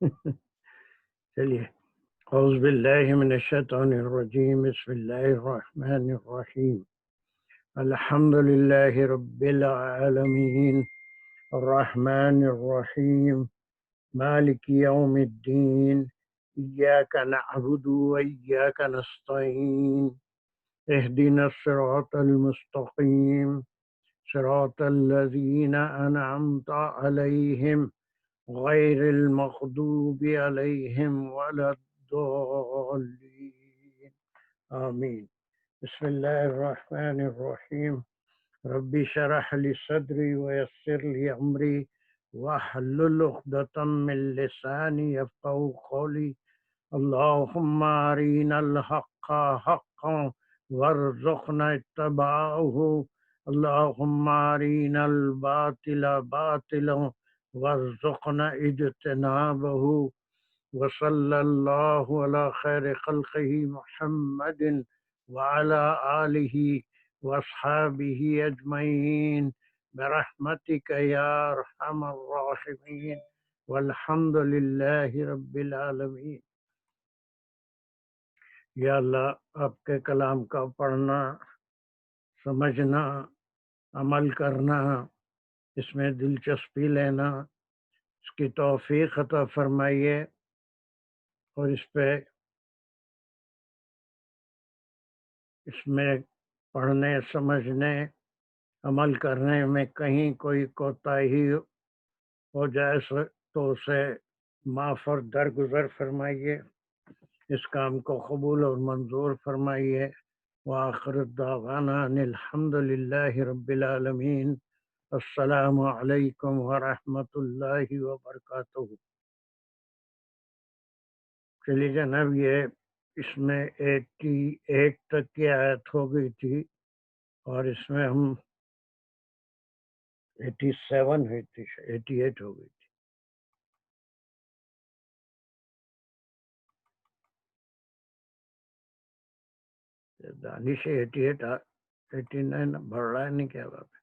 چلیے، اعوذ باللہ من الشیطان الرجیم، بسم اللہ الرحمن الرحیم، الحمد للہ رب العالمین، الرحمن الرحیم، مالک یوم الدین، ایاک نعبد و ایاک نستعین، اہدنا الصراط المستقیم، صراط الذین انعمت علیہم غیر المغضوب علیہم ولا الضالین، آمین۔ بسم اللہ الرحمن الرحیم، رب اشرح لی صدری ویسر لی امری واحلل عقدۃ من لسانی یفقہوا قولی، اللہم ارنا الحق حقا وارزقنا اتباعہ، اللہم ارنا الباطل باطلا وارزقنا اجتنابہ، وصلی اللہ علی خیر خلقہ محمد وعلی آلہ واصحابہ اجمعین برحمتک یا ارحم الراحمین، والحمد للہ رب العالمین۔ یا اللہ، آپ کے کلام کا پڑھنا، سمجھنا، عمل کرنا، اس میں دلچسپی لینا، اس کی توفیق عطا فرمائیے، اور اس میں پڑھنے، سمجھنے، عمل کرنے میں کہیں کوئی کوتاہی ہو جائے تو اسے معاف اور درگزر فرمائیے، اس کام کو قبول اور منظور فرمائیے۔ وآخر دعوانا ان الحمد للہ رب العالمین۔ السلام علیکم ورحمۃ اللہ وبرکاتہ۔ چلیے جناب، یہ اس میں 88 تک کی آیت ہو گئی تھی، اور اس میں ہم 87 ہوئی تھی، 88 ہو گئی تھی۔ دانش 88 89 بڑھ رہا ہے، نہیں کیا بات ہے؟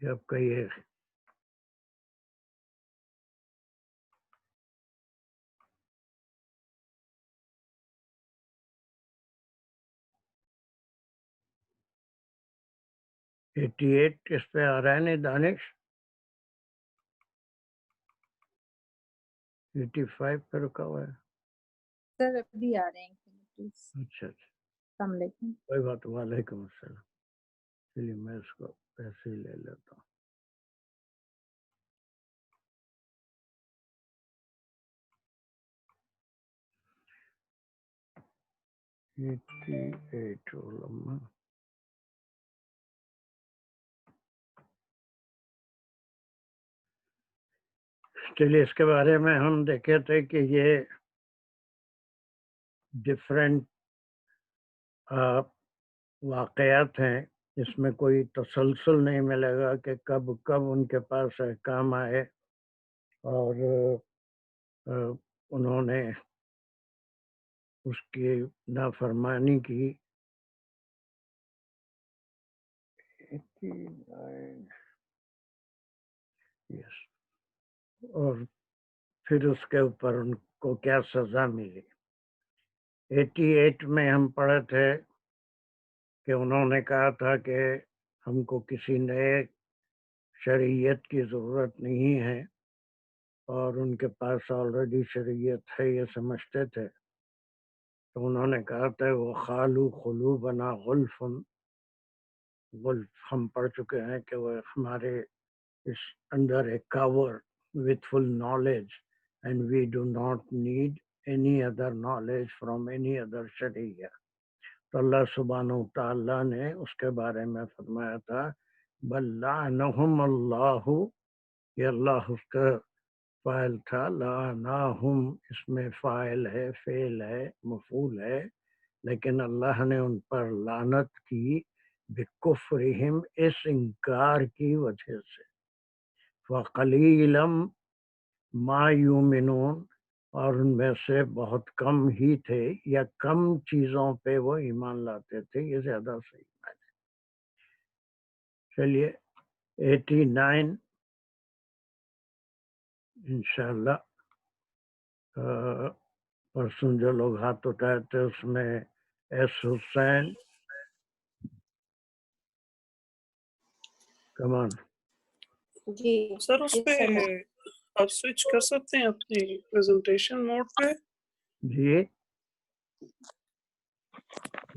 یہ اب کہیے۔ ایٹی ایٹ کس پہ آ رہا ہے؟ نہیں دانش، 85 پہ رکا ہوا ہے۔ سر ابھی آ رہے ہیں، پلیز۔ اچھا اچھا، السلام علیکم۔ کوئی بات، وعلیکم السلام۔ چلیے میں اس کو ایسے ہی لے لیتا ہوں۔ علماء، چلیے اس کے بارے میں ہم دیکھے تھے کہ یہ ڈفرینٹ واقعات ہیں، اس میں کوئی تسلسل نہیں ملے گا کہ کب کب ان کے پاس احکام آئے اور انہوں نے اس کی نافرمانی کی۔ اور پھر اس کے اوپر ان کو کیا سزا ملی۔ 88 میں ہم پڑھے تھے کہ انہوں نے کہا تھا کہ ہم کو کسی نئے شریعت کی ضرورت نہیں ہے، اور ان کے پاس آلریڈی شریعت ہے یہ سمجھتے تھے، تو انہوں نے کہا تھا وہ خالو قلوبنا غلف، غلف ہم پڑھ چکے ہیں کہ وہ ہمارے اس اندر ایک cover with full knowledge and we do not need any other knowledge from any other sharia۔ تو اللہ سبحانہ تعالیٰ نے اس کے بارے میں فرمایا تھا بل لعنہم اللہ، یہ اللہ اس کا فاعل تھا، لعناہم اس میں فاعل ہے، فعل ہے، مفعول ہے، لیکن اللہ نے ان پر لعنت کی بکفرہم، اس انکار کی وجہ سے۔ وَقَلِيلًا مَا يُؤْمِنُونَ، اور ان میں سے بہت کم ہی تھے یا کم چیزوں پہ وہ ایمان لاتے تھے، یہ زیادہ صحیح بات ہے۔ چلیے 89 انشاءاللہ پرسوں جو لوگ ہاتھ اٹھائے تھے اس میں ایس حسین، کمان جی سر اس پہ آپ سوئچ کر سکتے ہیں اپنی پریزنٹیشن موڈ پہ؟ جی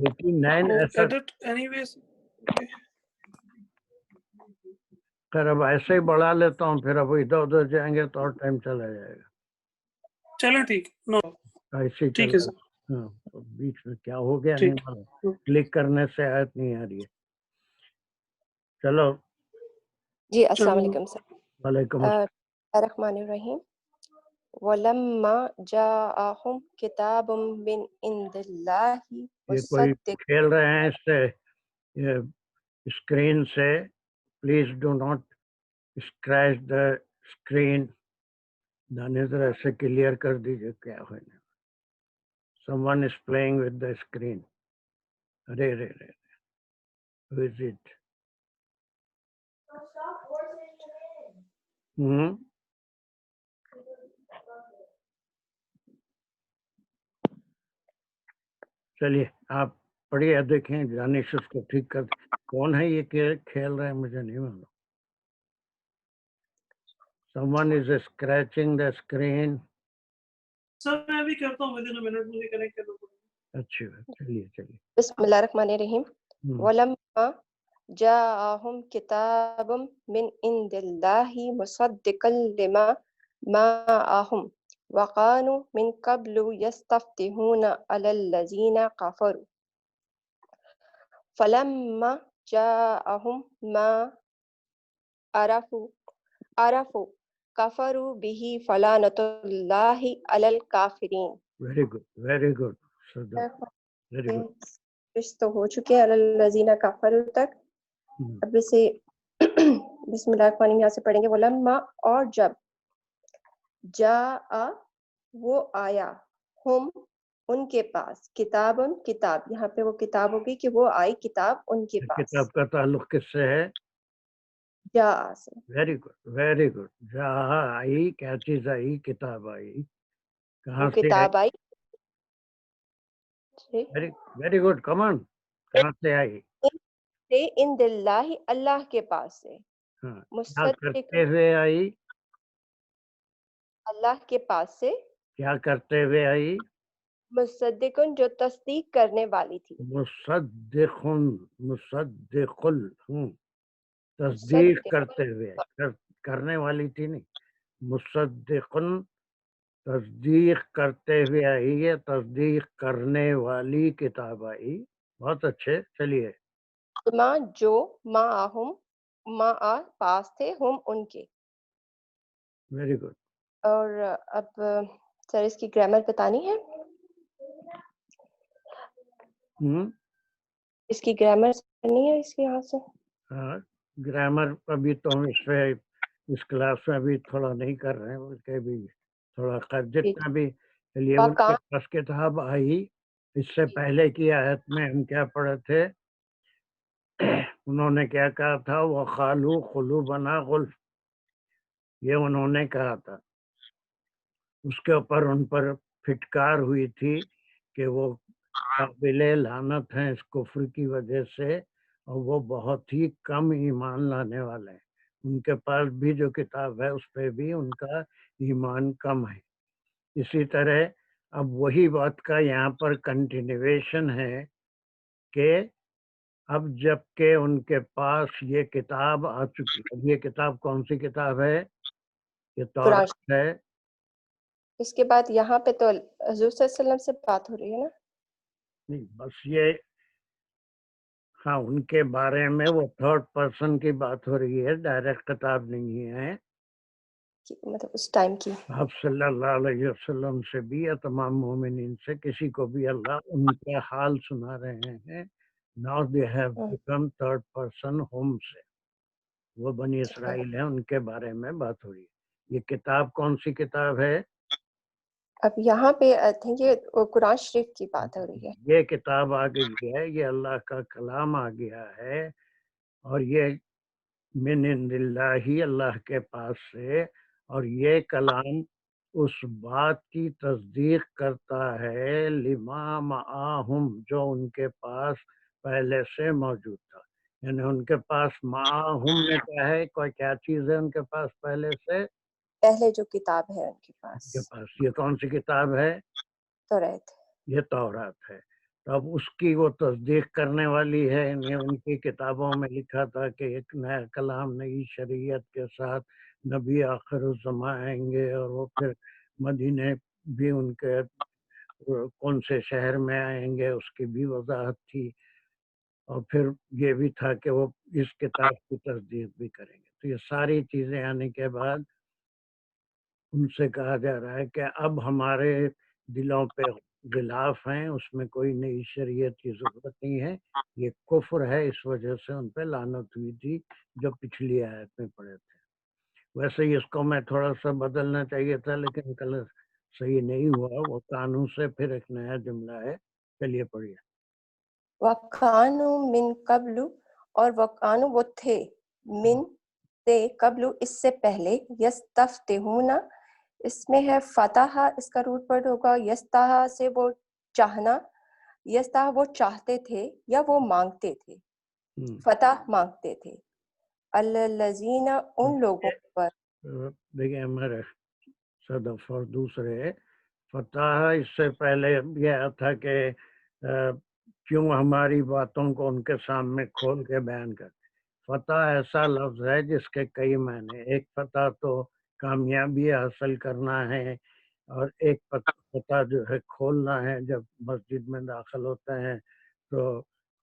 89 ایسا ایڈٹ اینی ویز خیر اب ایسے ہی بڑھا لیتا ہوں، پھر اب ادھر ادھر جائیں گے تو اور ٹائم چلا جائے گا، چلیں ٹھیک نو ایسے ہی ٹھیک ہے چلا۔ سر ہاں تو بیچ میں کیا ہو گیا نہیں ٹھیک معلوم، کلک کرنے سے آیت نہیں آ رہی ہے۔ چلو جی السلام چلو علیکم سر۔ وعلیکم السلام۔ الرحمن الرحیم۔ وَلَمَّا جَاءَهُمْ كِتَابٌ مِّنْ عِندِ اللَّهِ یہ کوئی مُصَدِّقٌ کھیل رہے ہیں اس سے اسکرین سے، please do not scratch the screen, دانشور ایسے کلیئر کر دیجئے کیا ہے۔ someone is playing with the screen. ارے رے رے who is it؟ چلیے آپ پڑھیے، دیکھیں دانش اس کو ٹھیک کر، کون ہے یہ کھیل رہے ہیں مجھے نہیں معلوم۔ someone is scratching the screen۔ سر میں بھی کرتا ہوں، ودن منٹ مجھے کنیکٹ کرنا پڑے گا۔ اچھا چلیے چلیے۔ بسم اللہ الرحمن الرحیم۔ وَلَمَّا جَاءَهُمْ كِتَابٌ مِّنْ عِندِ اللَّهِ مُصَدِّقٌ لِمَا مَعَهُمْ وَكَانُوا مِنْ قَبْلُ يَسْتَفْتِحُونَ عَلَى الَّذِينَ كَفَرُوا فَلَمَّا جَاءَهُمْ مَا عَرَفُوا كَفَرُوا بِهِ فَلَعْنَةُ اللَّهِ عَلَى الْكَافِرِينَ۔ ویری گڈ ویری گڈ صدق، ویری گڈ۔ تو ہو چکے الذین کفروا تک۔ اب اسے بسم اللہ الرحمن الرحیم یہاں سے پڑھیں گے۔ ولما اور جب، جاء وہ آیا، ہم ان کے پاس، کتاب کتاب، یہاں پہ وہ کتاب ہوگی کہ وہ آئی کتاب ان کے پاس، کتاب کا تعلق کس سے ہے؟ جاء سے۔ Very good very good. جہاں آئی، کیا چیز آئی؟ کتاب آئی، کہاں وہ سے آئی؟ کتاب آئی، ویری گڈ کمان، کہاں سے آئی؟ ان دلہ اللہ کے پاس سے، ہاں، کیا مصدق کرتے ہوئے آئی؟ اللہ کے پاس سے، کیا کرتے ہوئے آئی؟ مصدق جو تصدیق کرنے والی تھی، مصدق مصدق تصدیق مصدق کرتے ہوئے، کرنے والی تھی نہیں، مصدق تصدیق کرتے ہوئے آئی ہے، تصدیق کرنے والی کتاب آئی۔ بہت اچھے، چلیے۔ ماں جو معہم، ماں پاس تھے، ہم ان کے۔ Very good. اور اب سر اس کی گرامر بتانی ہے، اس کی گرامر کرنی ہے اس کے یہاں سے۔ ہاں گرامر ابھی تو ہم اس پہ اس کلاس میں ابھی تھوڑا نہیں کر رہے ہیں، بلکہ بھی تھوڑا جتنا بھی، چلیے ان کے پاس کتاب آئی۔ اس سے پہلے کی آیت میں ہم کیا پڑھے تھے؟ انہوں نے کیا کہا تھا؟ وہ خالو قلوبنا غلف، یہ انہوں نے کہا تھا۔ اس کے اوپر ان پر پھٹکار ہوئی تھی کہ وہ قابل لعنت ہیں اس کفر کی وجہ سے، اور وہ بہت ہی کم ایمان لانے والے ہیں، ان کے پاس بھی جو کتاب ہے اس پہ بھی ان کا ایمان کم ہے۔ اسی طرح اب وہی بات کا یہاں پر کنٹینیویشن ہے کہ اب جب کہ ان کے پاس یہ کتاب آ چکی، اب یہ کتاب کون سی کتاب ہے؟ یہ تورات ہے۔ اس کے بعد یہاں پہ تو حضور صلی اللہ علیہ وسلم سے بات ہو رہی ہے نا؟ نہیں بس یہ، ہاں ان کے بارے میں وہ تھرڈ پرسن کی بات ہو رہی ہے، ڈائریکٹ خطاب نہیں ہے۔ مطلب اس ٹائم کی آپ صلی اللہ علیہ وسلم سے بھی یا تمام مومنین سے کسی کو بھی اللہ ان کا حال سنا رہے ہیں۔ Now they have become third person home سے، وہ بنی اسرائیل ہیں، ان کے بارے میں بات ہو رہی ہے۔ یہ کتاب کون سی کتاب ہے؟ اب یہاں پہ آئی تھنک یہ قرآن شریف کی بات ہو رہی ہے. یہ کتاب آ گئی ہے، یہ اللہ کا کلام آ گیا ہے، اور یہ من عند اللہ، اللہ کے پاس سے، اور یہ کلام اس بات کی تصدیق کرتا ہے لما معاہم، جو ان کے پاس پہلے سے موجود تھا. یعنی ان کے پاس معاہم میں کیا ہے، کوئی کیا چیز ہے ان کے پاس پہلے سے؟ پہلے جو کتاب ہے ان کے پاس یہ کون سی کتاب ہے؟ توریت. یہ تورات ہے. تو اب اس کی وہ تصدیق کرنے والی ہے. ان کی کتابوں میں لکھا تھا کہ ایک نیا کلام، نئی شریعت کے ساتھ نبی آخر الزماں آئیں گے، اور وہ پھر مدینے بھی ان کے کون سے شہر میں آئیں گے اس کی بھی وضاحت تھی، اور پھر یہ بھی تھا کہ وہ اس کتاب کی تصدیق بھی کریں گے. تو یہ ساری چیزیں آنے کے بعد ان سے کہا جا رہا ہے کہ اب ہمارے دلوں پہ غلاف ہیں، اس میں کوئی نئی شریعت کی ضرورت نہیں ہے. یہ کفر ہے، اس وجہ سے ان پہ لعنت ہوئی تھی جو پچھلی آیت میں پڑھے تھے. ویسے ہی اس کو میں تھوڑا سا بدلنا چاہیے تھا، لیکن کل صحیح نہیں ہوا. وہ قانون سے پھر ایک نیا جملہ ہے، چلیے پڑھیے. وَكَانُوا مِن قبل، اور وَكَانُوا وہ تھے، من سے قبل اس سے پہلے، یستفتحون اس میں ہے فتح، اس کا روٹ ورڈ ہوگا یستح سے وہ چاہنا، یستح وہ چاہتے تھے یا وہ مانگتے تھے، فتح مانگتے تھے. الذین ان لوگوں پر، دیکھیں ہمارے صدف اور دوسرے فتح، اس سے پہلے یہ تھا کہ کیوں ہماری باتوں کو ان کے سامنے کھول کے بیان کرتے. فتح ایسا لفظ ہے جس کے کئی معنی. ایک فتح تو کامیابی حاصل کرنا ہے، اور ایک فتح جو ہے کھولنا ہے. جب مسجد میں داخل ہوتے ہیں تو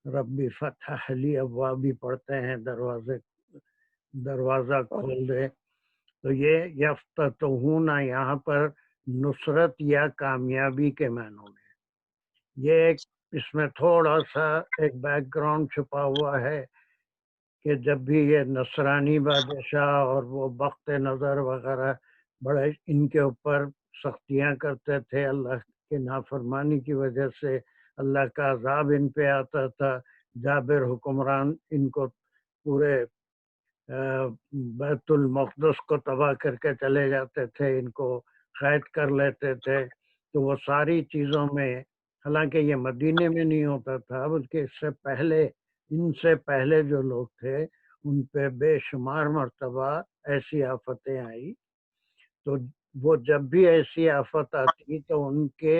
ربی فتح لی ابوابی پڑھتے ہیں، دروازہ کھول دے. تو یہ یفتتحون یہاں پر نصرت یا کامیابی کے معنوں میں. یہ ایک اس میں تھوڑا سا ایک بیک گراؤنڈ چھپا ہوا ہے کہ جب بھی یہ نصرانی بادشاہ اور وہ بخت نظر وغیرہ بڑے ان کے اوپر سختیاں کرتے تھے، اللہ کے نافرمانی کی وجہ سے اللہ کا عذاب ان پہ آتا تھا. جابر حکمران ان کو پورے بیت المقدس کو تباہ کر کے چلے جاتے تھے، ان کو قید کر لیتے تھے. تو وہ ساری چیزوں میں، حالانکہ یہ مدینے میں نہیں ہوتا تھا بلکہ اس سے پہلے، ان سے پہلے جو لوگ تھے ان پہ بے شمار مرتبہ ایسی آفتیں آئی. تو وہ جب بھی ایسی آفت آتی تو ان کے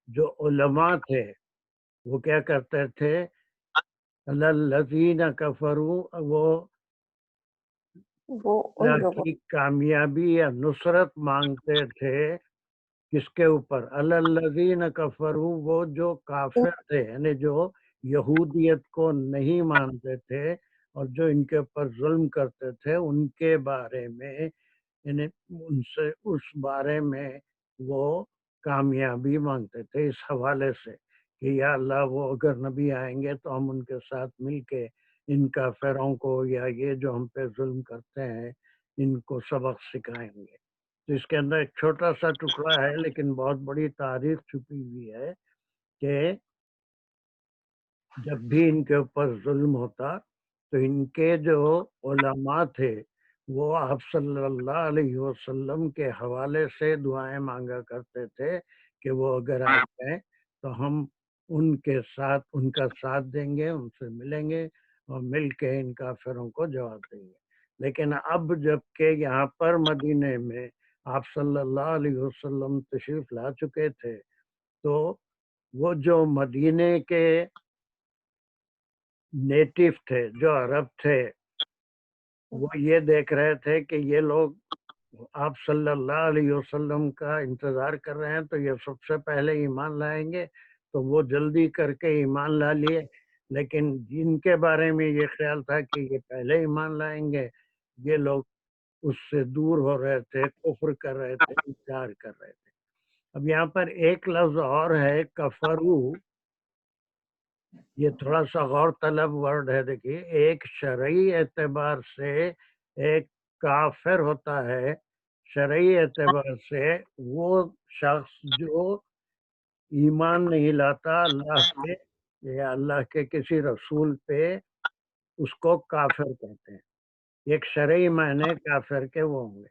جو علماء تھے وہ کیا کرتے تھے، الذین کفروا، وہ ان لوگوں کی کامیابی یا نصرت مانگتے تھے. کس کے اوپر؟ الذین کفروا، وہ جو کافر تھے، یعنی جو یہودیت کو نہیں مانتے تھے اور جو ان کے اوپر ظلم کرتے تھے، ان کے بارے میں، یعنی ان سے اس بارے میں وہ کامیابی مانگتے تھے اس حوالے سے کہ یا اللہ وہ اگر نبی آئیں گے تو ہم ان کے ساتھ مل کے ان کافروں کو یا یہ جو ہم پہ ظلم کرتے ہیں ان کو سبق سکھائیں گے. تو اس کے اندر ایک چھوٹا سا ٹکڑا ہے لیکن بہت بڑی تاریخ چھپی ہوئی ہے کہ جب بھی ان کے اوپر ظلم ہوتا تو ان کے جو علماء تھے وہ آپ صلی اللہ علیہ وسلم کے حوالے سے دعائیں مانگا کرتے تھے کہ وہ اگر آ جائیں تو ہم ان کے ساتھ ان کا ساتھ دیں گے، ان سے ملیں گے اور مل کے ان کافروں کو جواب دیں گے. لیکن اب جب کہ یہاں پر مدینے میں آپ صلی اللہ علیہ وسلم تشریف لا چکے تھے تو وہ جو مدینے کے نیٹو تھے، جو عرب تھے، وہ یہ دیکھ رہے تھے کہ یہ لوگ آپ صلی اللہ علیہ وسلم کا انتظار کر رہے ہیں تو یہ سب سے پہلے ایمان لائیں گے، تو وہ جلدی کر کے ایمان لا لیے. لیکن جن کے بارے میں یہ خیال تھا کہ یہ پہلے ایمان لائیں گے، یہ لوگ اس سے دور ہو رہے تھے، کفر کر رہے تھے، انکار کر رہے تھے. اب یہاں پر ایک لفظ اور ہے کفرو، یہ تھوڑا سا غور طلب ورڈ ہے. دیکھیے ایک شرعی اعتبار سے ایک کافر ہوتا ہے، شرعی اعتبار سے وہ شخص جو ایمان نہیں لاتا اللہ پہ یا اللہ کے کسی رسول پہ اس کو کافر کہتے ہیں. ایک شرعی معنی کافر کے وہ ہوں گے.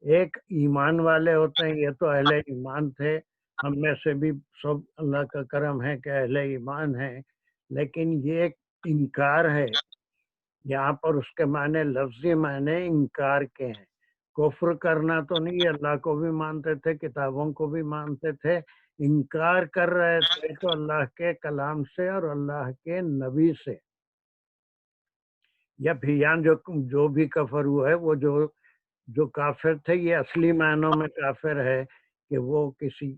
ایک ایمان والے ہوتے ہیں, یہ تو اہل ایمان تھے, ہم میں سے بھی سب اللہ کا کرم ہے کہ اہل ایمان ہیں, لیکن یہ ایک انکار ہے. یہاں پر اس کے معنی لفظی معنی انکار کے ہیں. کفر کرنا تو نہیں, اللہ کو بھی مانتے تھے, کتابوں کو بھی مانتے تھے, انکار کر رہے تھے تو اللہ کے کلام سے اور اللہ کے نبی سے. یا پھر یہاں جو بھی کفر ہوا ہے وہ جو کافر تھے یہ اصلی معنوں میں کافر ہے کہ وہ کسی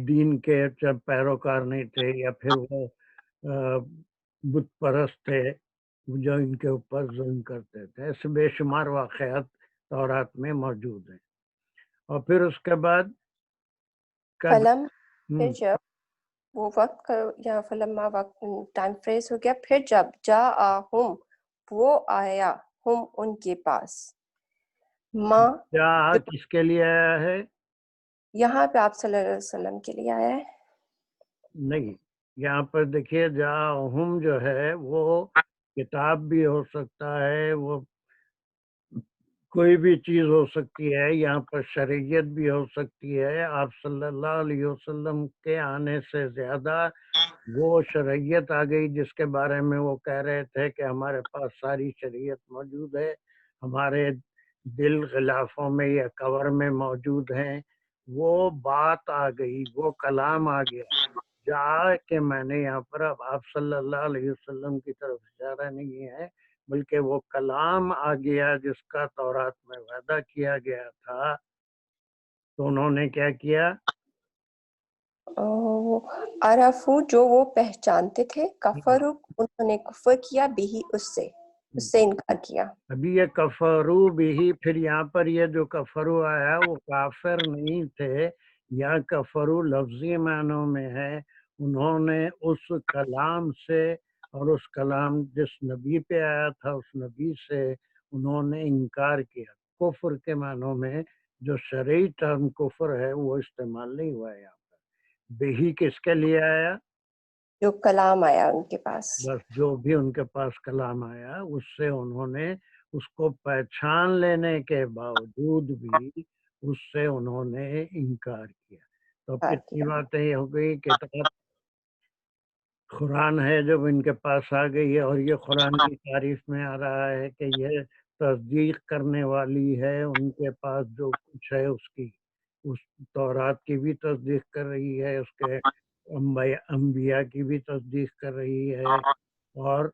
دین کے جب پیروکار نہیں تھے یا پھر وہ بت پرست تھے جو ان کے اوپر ظلم کرتے تھے. ایسے بے شمار واقعات تورات میں موجود ہیں. اور پھر اس کے بعد فلم پھر جب وہ وقت یا فلما وقت ٹائم فریز ہو گیا, پھر جب جاءہم وہ آیا, ہم ان کے پاس, ماں کیا کس کے لیے آیا ہے؟ یہاں پہ آپ صلی اللہ علیہ وسلم کے لیے آیا ہے. نہیں, یہاں پر دیکھیے جاءہم جو ہے وہ کتاب بھی ہو سکتا ہے, وہ کوئی بھی چیز ہو سکتی ہے. یہاں پر شریعت بھی ہو سکتی ہے. آپ صلی اللہ علیہ وسلم کے آنے سے زیادہ وہ شریعت آ گئی جس کے بارے میں وہ کہہ رہے تھے کہ ہمارے پاس ساری شریعت موجود ہے, ہمارے دل غلافوں میں یا کور میں موجود ہیں. وہ بات آ گئی, وہ کلام آ گیا. جا کہ میں نے یہاں پر اب آپ صلی اللہ علیہ وسلم کی طرف اشارہ نہیں ہے, بلکہ وہ کلام آ گیا جس کا تورات میں وعدہ کیا گیا تھا. تو انہوں نے کیا کیا؟ عرفو جو وہ پہچانتے تھے, کفر انہوں نے کفر کیا, بھی اس سے انکار کیا. ابھی یہ کفرو بھی, پھر یہاں پر یہ جو کفرو آیا وہ کافر نہیں تھے, یا کفرو لفظی معنوں میں ہے. انہوں نے اس کلام سے اور اس کلام جس نبی پہ آیا تھا اس نبی سے انہوں نے انکار کیا. کفر کے معنوں میں جو شرعی ٹرم کفر ہے وہ استعمال نہیں ہوا ہے یہاں پر. بہی کس کے لیے آیا؟ جو کلام آیا ان کے پاس, بس جو بھی ان کے پاس کلام آیا اس سے انہوں نے اس کو پہچان لینے کے باوجود بھی اس سے انہوں نے انکار کیا. تو کتنی باتیں یہ ہو گئی کہ قرآن ہے جب ان کے پاس آ گئی ہے, اور یہ قرآن کی تعریف میں آ رہا ہے کہ یہ تصدیق کرنے والی ہے. ان کے پاس جو کچھ ہے اس کی, اس تورات کی بھی تصدیق کر رہی ہے, اس کے انبیاء کی بھی تصدیق کر رہی ہے, اور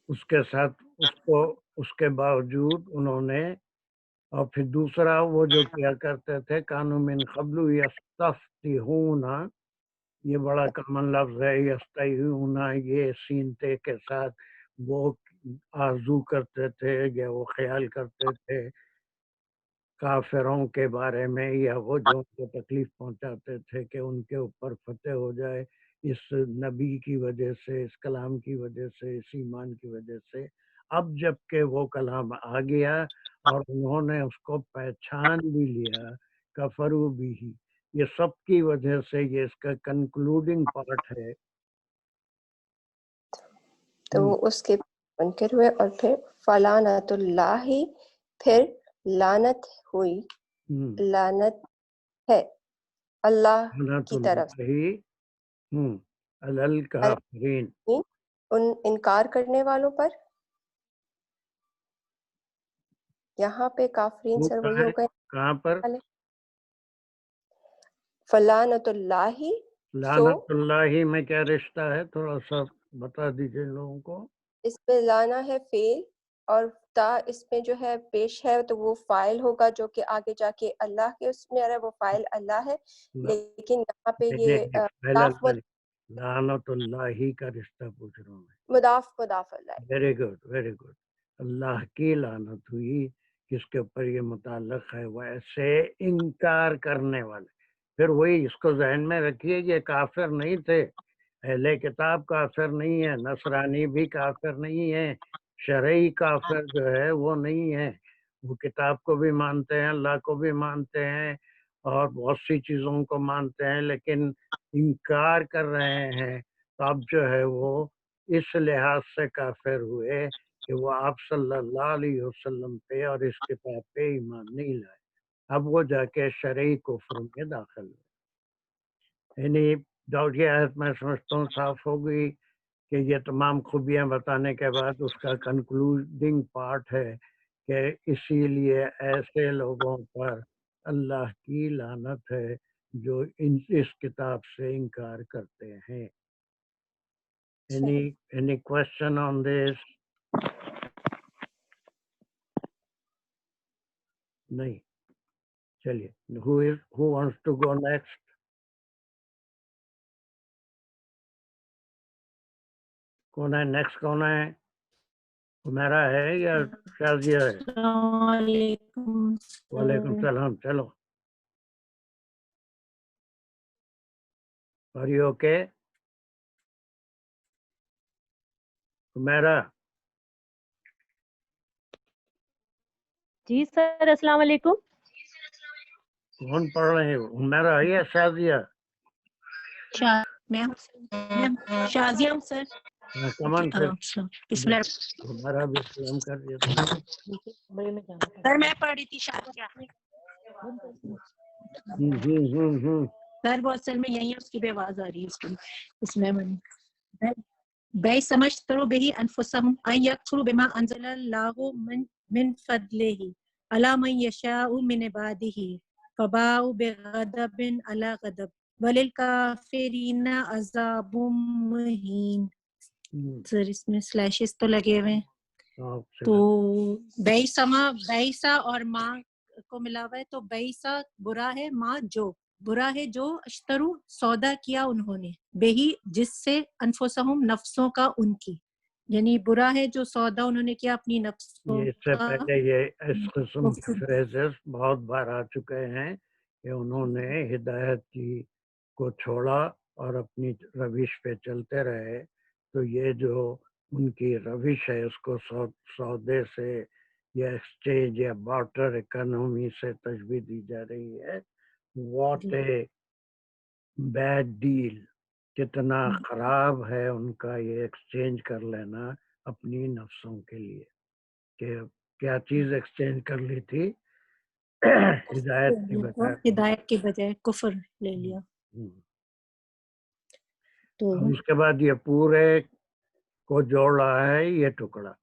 اس کے ساتھ اس کے باوجود انہوں نے, اور پھر دوسرا وہ جو کیا کرتے تھے کانوا من قبل یستفتحون, یہ بڑا کامن لفظ ہے یستفتحون, یہ سین تے کے ساتھ وہ آرزو کرتے تھے یا وہ خیال کرتے تھے کافروں کے بارے میں, یا وہ جو ان کو تکلیف پہنچاتے تھے کہ ان کے اوپر فتح ہو جائے اس نبی کی وجہ سے, اس کلام کی وجہ سے, اس ایمان کی وجہ سے. اب جب کہ وہ کلام آ گیا اور انہوں نے اس کو پہچان بھی لیا, کفرو بھی, یہ سب کی وجہ سے یہ اس کا کنکلوڈنگ پارٹ ہے. تو اس کے منکر ہوئے, اور پھر فلعنت اللہ, پھر لعنت ہوئی, لعنت ہے اللہ کی طرف علی الکافرین, ان انکار کرنے والوں پر. یہاں پہ کافرین سر وہی ہو گئے. کہاں پر؟ فلعنت اللہ, لعنت اللہ میں کیا رشتہ ہے تھوڑا سا بتا دیجئے لوگوں کو. اس میں لانا ہے فعل, اور تا اس میں جو ہے پیش ہے تو وہ فاعل ہوگا جو کہ آگے جا کے اللہ کے اس میں وہ فاعل اللہ ہے, لیکن یہاں پہ یہ لعنت اللہ کا رشتہ پوچھ رہا ہوں. مضاف اللہ. Very good very good. اللہ کی لعنت ہوئی کس کے اوپر یہ متعلق ہے, ویسے انکار کرنے والے. پھر وہی اس کو ذہن میں رکھیے, یہ کافر نہیں تھے, اہل کتاب کافر نہیں ہے, نصرانی بھی کافر نہیں ہے, شرعی کافر جو ہے وہ نہیں ہے, وہ کتاب کو بھی مانتے ہیں، اللہ کو بھی مانتے ہیں اور بہت سی چیزوں کو مانتے ہیں، لیکن انکار کر رہے ہیں، تو اب جو ہے وہ اس لحاظ سے کافر ہوئے کہ وہ آپ صلی اللہ علیہ وسلم پہ اور اس کتاب پہ ایمان نہیں لائے، اب وہ جا کے شرعی کفر میں داخل ہوئے۔ یعنی یہ آیت میں سمجھتا ہوں صاف ہو گئی کہ یہ تمام خوبیاں بتانے کے بعد اس کا کنکلوڈنگ پارٹ ہے کہ اسی لیے ایسے لوگوں پر اللہ کی لعنت ہے جو اس کتاب سے انکار کرتے ہیں۔ Any question on this? نہیں، چلیے who wants to go next? کون ہے نیکسٹ؟ کون ہے؟ میرا ہے یا شازیہ ہے؟ السلام علیکم وعلیکم السلام۔ چلو، are you okay? میرا جی سر السلام علیکم۔ کون پڑھ رہے ہیں؟ میرا ہے یا شازیہ؟ میں شازیہ ہوں سر۔ کمان پھر بسم اللہ۔ ہمارا بھی سلام کر دیا تھا۔ سر میں پڑھ رہی تھی شازیہ۔ سر وہ اصل میں یہی ہے، اس کی بھی آواز آ رہی ہے اس کی، اس میں بے سمجھ ترو بہی انفسہم ان یکفروا بما انزل اللہ من فضلہ علی من یشاء من عبادہ فباؤوا بغضب علی غضب وللکافرین عذاب مہین۔ سر اس میں سلیشز تو لگے ہوئے ہیں، تو بیسا اور ماں کو ملا ہوا ہے، تو بیسا برا ہے، ماں جو برا ہے، جو اشترو سودا کیا انہوں نے، بہی جس سے، انفسہم نفسوں کا ان کی، یعنی برا ہے جو سودا انہوں نے کیا اپنی نفسوں اس سے کا۔ پہلے یہ اس قسم کے فریزز بہت بار آ چکے ہیں کہ انہوں نے ہدایت کی کو چھوڑا اور اپنی روش پہ چلتے رہے، تو یہ جو ان کی روش ہے اس کو سودے سے یا ایکسچینج یا بارٹر اکانومی سے تشبیہ دی جا رہی ہے۔ واٹ اے بیڈ ڈیل، کتنا خراب ہے ان کا یہ ایکسچینج کر لینا اپنی نفسوں کے لیے۔ کہ کیا چیز ایکسچینج کر لی تھی؟ ہدایت کی بجائے ہدایت کے بجائے کفر لے لیا۔ تو اس کے بعد یہ پورے کو جوڑ رہا ہے یہ ٹکڑا،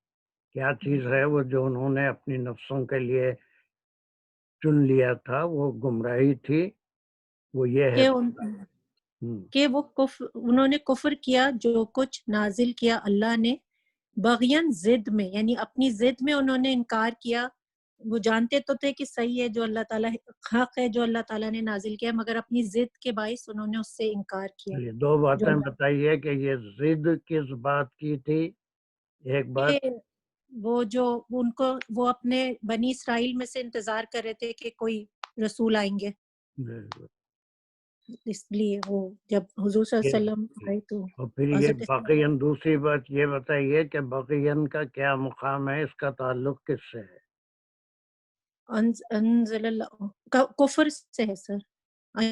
کیا چیز ہے وہ جو انہوں نے اپنی نفسوں کے لیے چن لیا تھا، وہ گمراہی تھی، وہ یہ ہے کہ وہ انہوں نے کفر کیا جو کچھ نازل کیا اللہ نے، بغین ضد میں، یعنی اپنی ضد میں انہوں نے انکار کیا۔ وہ جانتے تو تھے کہ صحیح ہے جو اللہ تعالیٰ حق ہے جو اللہ تعالیٰ نے نازل کیا، مگر اپنی ضد کے باعث انہوں نے اس سے انکار کیا۔ دو باتیں بتائیے کہ یہ ضد کس بات کی تھی؟ ایک بات وہ جو ان کو وہ اپنے بنی اسرائیل میں سے انتظار کر رہے تھے کہ کوئی رسول آئیں گے، اس لیے وہ جب حضور صلی اللہ علیہ وسلم آئے تو اور پھر یہ بقین، دوسری بات یہ بتائیے کہ بقین کا کیا مقام ہے، اس کا تعلق کس سے ہے؟ انزل اللہ کفر سے ہے سر،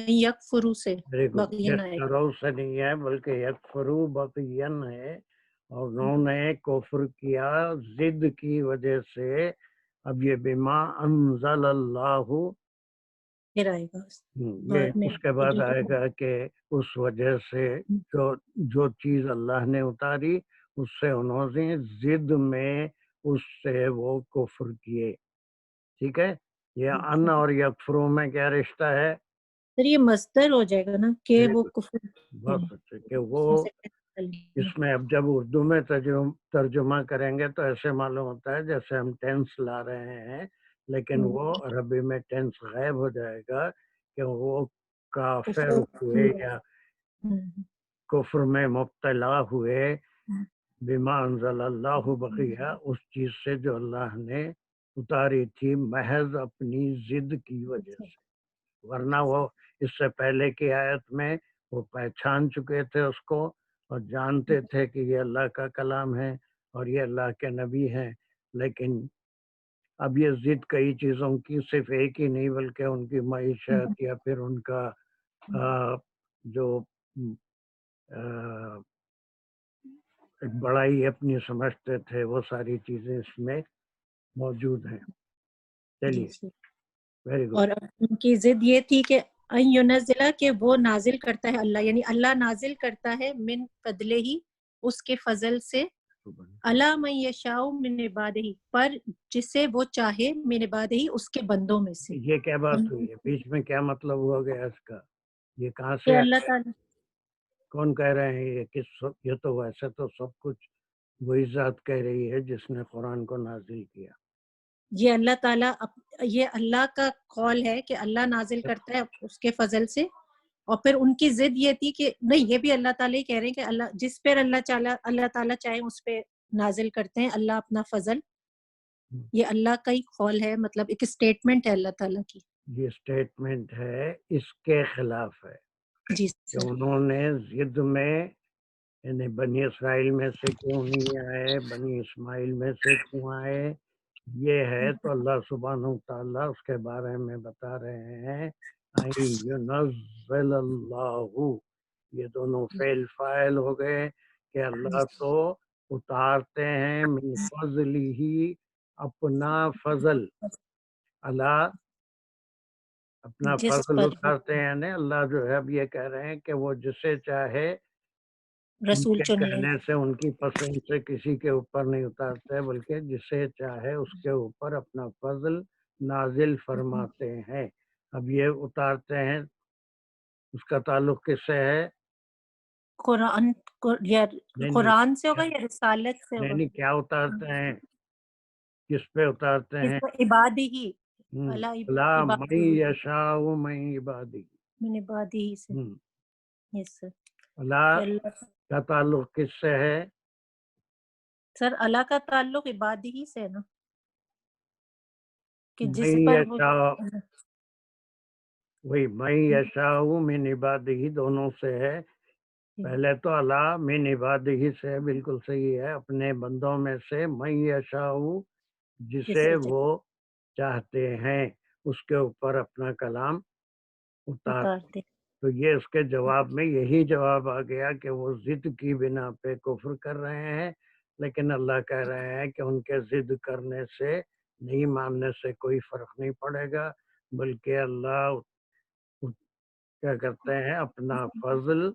یکفرو سے بقین آئے گا۔ سے نہیں ہے بلکہ یکفرو بقین ہے، اور انہوں نے کفر کیا ضد کی وجہ سے۔ اب یہ بما انزل اللہ پھر آئے گا یہ اس کے بعد آئے گا کہ اس وجہ سے جو چیز اللہ نے اتاری اس سے انہوں نے ضد میں اس سے وہ کفر کیے۔ ٹھیک ہے، یہ ان اور یکفرو میں کیا رشتہ ہے؟ سر یہ مصدر ہو جائے گا نا کہ وہ کفر، بہت اچھا، کہ وہ اس میں اب جب اردو میں ترجمہ کریں گے تو ایسے معلوم ہوتا ہے جیسے ہم ٹینس لا رہے ہیں، لیکن وہ عربی میں ٹینس غائب ہو جائے گا کہ وہ کافر ہوئے یا کفر میں مبتلا ہوئے بما انزل اللہ بقیہ، اس چیز سے جو اللہ نے اتاری تھی محض اپنی ضد کی وجہ سے، ورنہ وہ اس سے پہلے کی آیت میں وہ پہچان چکے تھے اس کو اور جانتے تھے کہ یہ اللہ کا کلام ہے اور یہ اللہ کے نبی ہیں، لیکن اب یہ ضد کئی چیزوں کی صرف ایک ہی نہیں بلکہ ان کی معیشت یا پھر ان کا جو ایک بڑائی اپنی سمجھتے تھے وہ ساری چیزیں اس میں موجود ہیں. چلیے ویری گڈ. اور ان کی ضد یہ تھی کہ ان ينزل کہ وہ نازل کرتا ہے اللہ، یعنی اللہ نازل کرتا ہے من فضلہ ہی اس کے فضل سے، علی من یشاء من عبادہ پر جسے وہ چاہے من عبادہ اس کے بندوں میں سے. یہ کیا بات ہوئی ہے بیچ میں؟ کیا مطلب ہو گیا اس کا؟ یہ کہاں کہ سے اللہ تعالیٰ کون کہہ رہے ہیں یہ؟ یہ تو ویسے تو سب کچھ وہی ذات کہہ رہی ہے جس نے قرآن کو نازل کیا. یہ اللہ تعالیٰ یہ اللہ کا قول ہے کہ اللہ نازل کرتا ہے اس کے فضل سے، اور پھر ان کی ضد یہ تھی کہ نہیں، یہ بھی اللہ تعالیٰ ہی کہہ رہے ہیں کہ اللہ جس پر اللہ تعالیٰ چاہے اس پہ نازل کرتے ہیں اللہ اپنا فضل. یہ اللہ کا ہی قول ہے، مطلب ایک اسٹیٹمنٹ ہے اللہ تعالیٰ کی. یہ اسٹیٹمنٹ ہے، اس کے خلاف ہے جی کہ سر. انہوں نے ضد میں، یعنی بنی اسرائیل میں سے کیوں نہیں آئے، بنی اسماعیل میں سے کیوں آئے، یہ ہے تو اللہ سبحانہ وتعالیٰ اس کے بارے میں بتا رہے ہیں ينزل اللہ. یہ دونوں فعل فاعل ہو گئے کہ اللہ تو اتارتے ہیں من فضل ہی اپنا فضل. اللہ اپنا جس فضل پر اتارتے ہیں، یعنی اللہ جو ہے اب یہ کہہ رہے ہیں کہ وہ جسے چاہے ان رسول کے چن لیں. کہنے سے، ان کی پسند سے کسی کے اوپر نہیں اتارتے، بلکہ جسے چاہے اس کے اوپر اپنا فضل نازل فرماتے ہیں. اب یہ اتارتے ہیں، اس کا تعلق کس سے ہے؟ قرآن یا نہیں قرآن سے ہوگا یا رسالت سے ہوگا؟ نہیں، کیا اتارتے ہیں؟ کس پہ اتارتے ہیں؟ عبادی ہی لا من یشاء من عبادی. من عبادی ہی سے. یس سر. اللہ کا تعلق کس سے ہے؟ سر اللہ کا تعلق عبادی ہی سے ہے نا، کہ جس من پر یشاء، وہی من یشاء من عبادی دونوں سے ہے. پہلے تو اللہ من عبادی سے بالکل صحیح ہے، اپنے بندوں میں سے من یشاء جسے وہ چاہتے ہیں اس کے اوپر اپنا کلام اتارتے. تو یہ اس کے جواب میں یہی جواب آ گیا کہ وہ ضد کی بنا پہ کفر کر رہے ہیں، لیکن اللہ کہہ رہے ہیں کہ ان کے ضد کرنے سے، نہیں ماننے سے کوئی فرق نہیں پڑے گا، بلکہ اللہ کیا کرتے ہیں اپنا فضل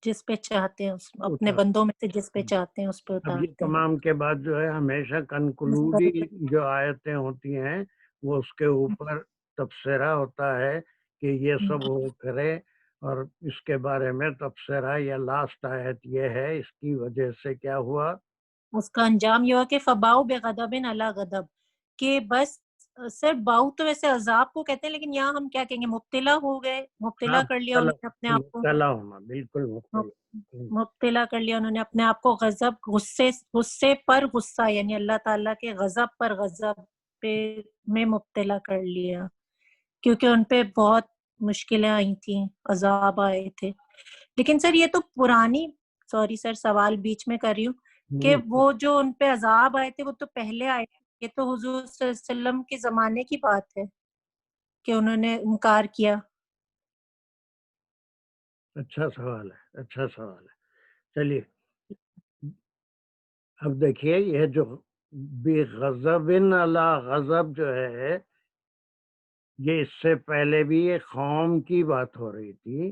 جس پہ چاہتے ہیں اپنے بندوں میں سے جس پہ چاہتے ہیں اس پہ اب یہ اتارتے ہیں. تمام کے بعد جو ہے ہمیشہ کنکلوڈی جو آیتیں ہوتی ہیں وہ اس کے اوپر تبصرہ ہوتا ہے کہ یہ سب وہ کرے، اور اس کے بارے میں تبصرہ یا لاسٹ آیت یہ ہے، اس کی وجہ سے کیا ہوا؟ اس کا انجام یہ ہوا کہ فباؤ بغضب علی غضب، کہ بس سر باؤ تو ویسے عذاب کو کہتے ہیں، لیکن یہاں ہم کیا کہیں گے، مبتلا ہو گئے، مبتلا کر لیا انہوں نے اپنے آپ کو، مبتلا ہونا، بالکل مبتلا کر لیا انہوں نے اپنے آپ کو غضب، غصے پر غصہ، یعنی اللہ تعالیٰ کے غضب پر غضب پہ میں مبتلا کر لیا، کیونکہ ان پہ بہت مشکلیں آئی تھیں، عذاب آئے تھے. لیکن سر یہ تو پرانی، سوری سر سوال بیچ میں کر رہی ہوں، کہ وہ جو ان پہ عذاب آئے تھے وہ تو پہلے آئے تھے، یہ تو حضور صلی اللہ علیہ وسلم کے زمانے کی بات ہے کہ انہوں نے انکار کیا. اچھا سوال ہے، اچھا سوال ہے. چلیے اب دیکھیے، یہ جو بغضب علی غضب جو ہے، یہ اس سے پہلے بھی ایک قوم کی بات ہو رہی تھی،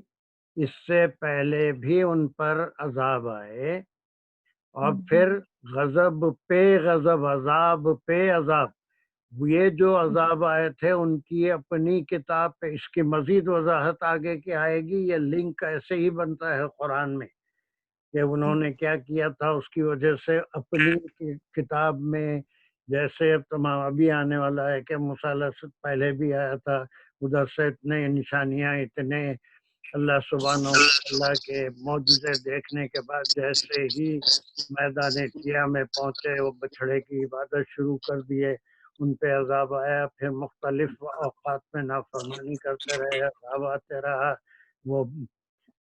اس سے پہلے بھی ان پر عذاب آئے، اور پھر غضب پہ غضب، عذاب پہ عذاب. یہ جو عذاب آئے تھے ان کی اپنی کتاب پہ، اس کی مزید وضاحت آگے کی آئے گی. یہ لنک ایسے ہی بنتا ہے قرآن میں کہ انہوں نے کیا کیا تھا، اس کی وجہ سے اپنی کتاب میں، جیسے تمام ابھی آنے والا ہے کہ مصالحہ سے پہلے بھی آیا تھا، ادھر سے اتنے نشانیاں، اتنے اللہ سبحانہ وتعالیٰ کے معجزے دیکھنے کے بعد جیسے ہی میدان کیا میں پہنچے، وہ بچھڑے کی عبادت شروع کر دیے، ان پہ عذاب آیا. پھر مختلف اوقات میں نافرمانی کرتے رہے، عذاب آتے رہا. وہ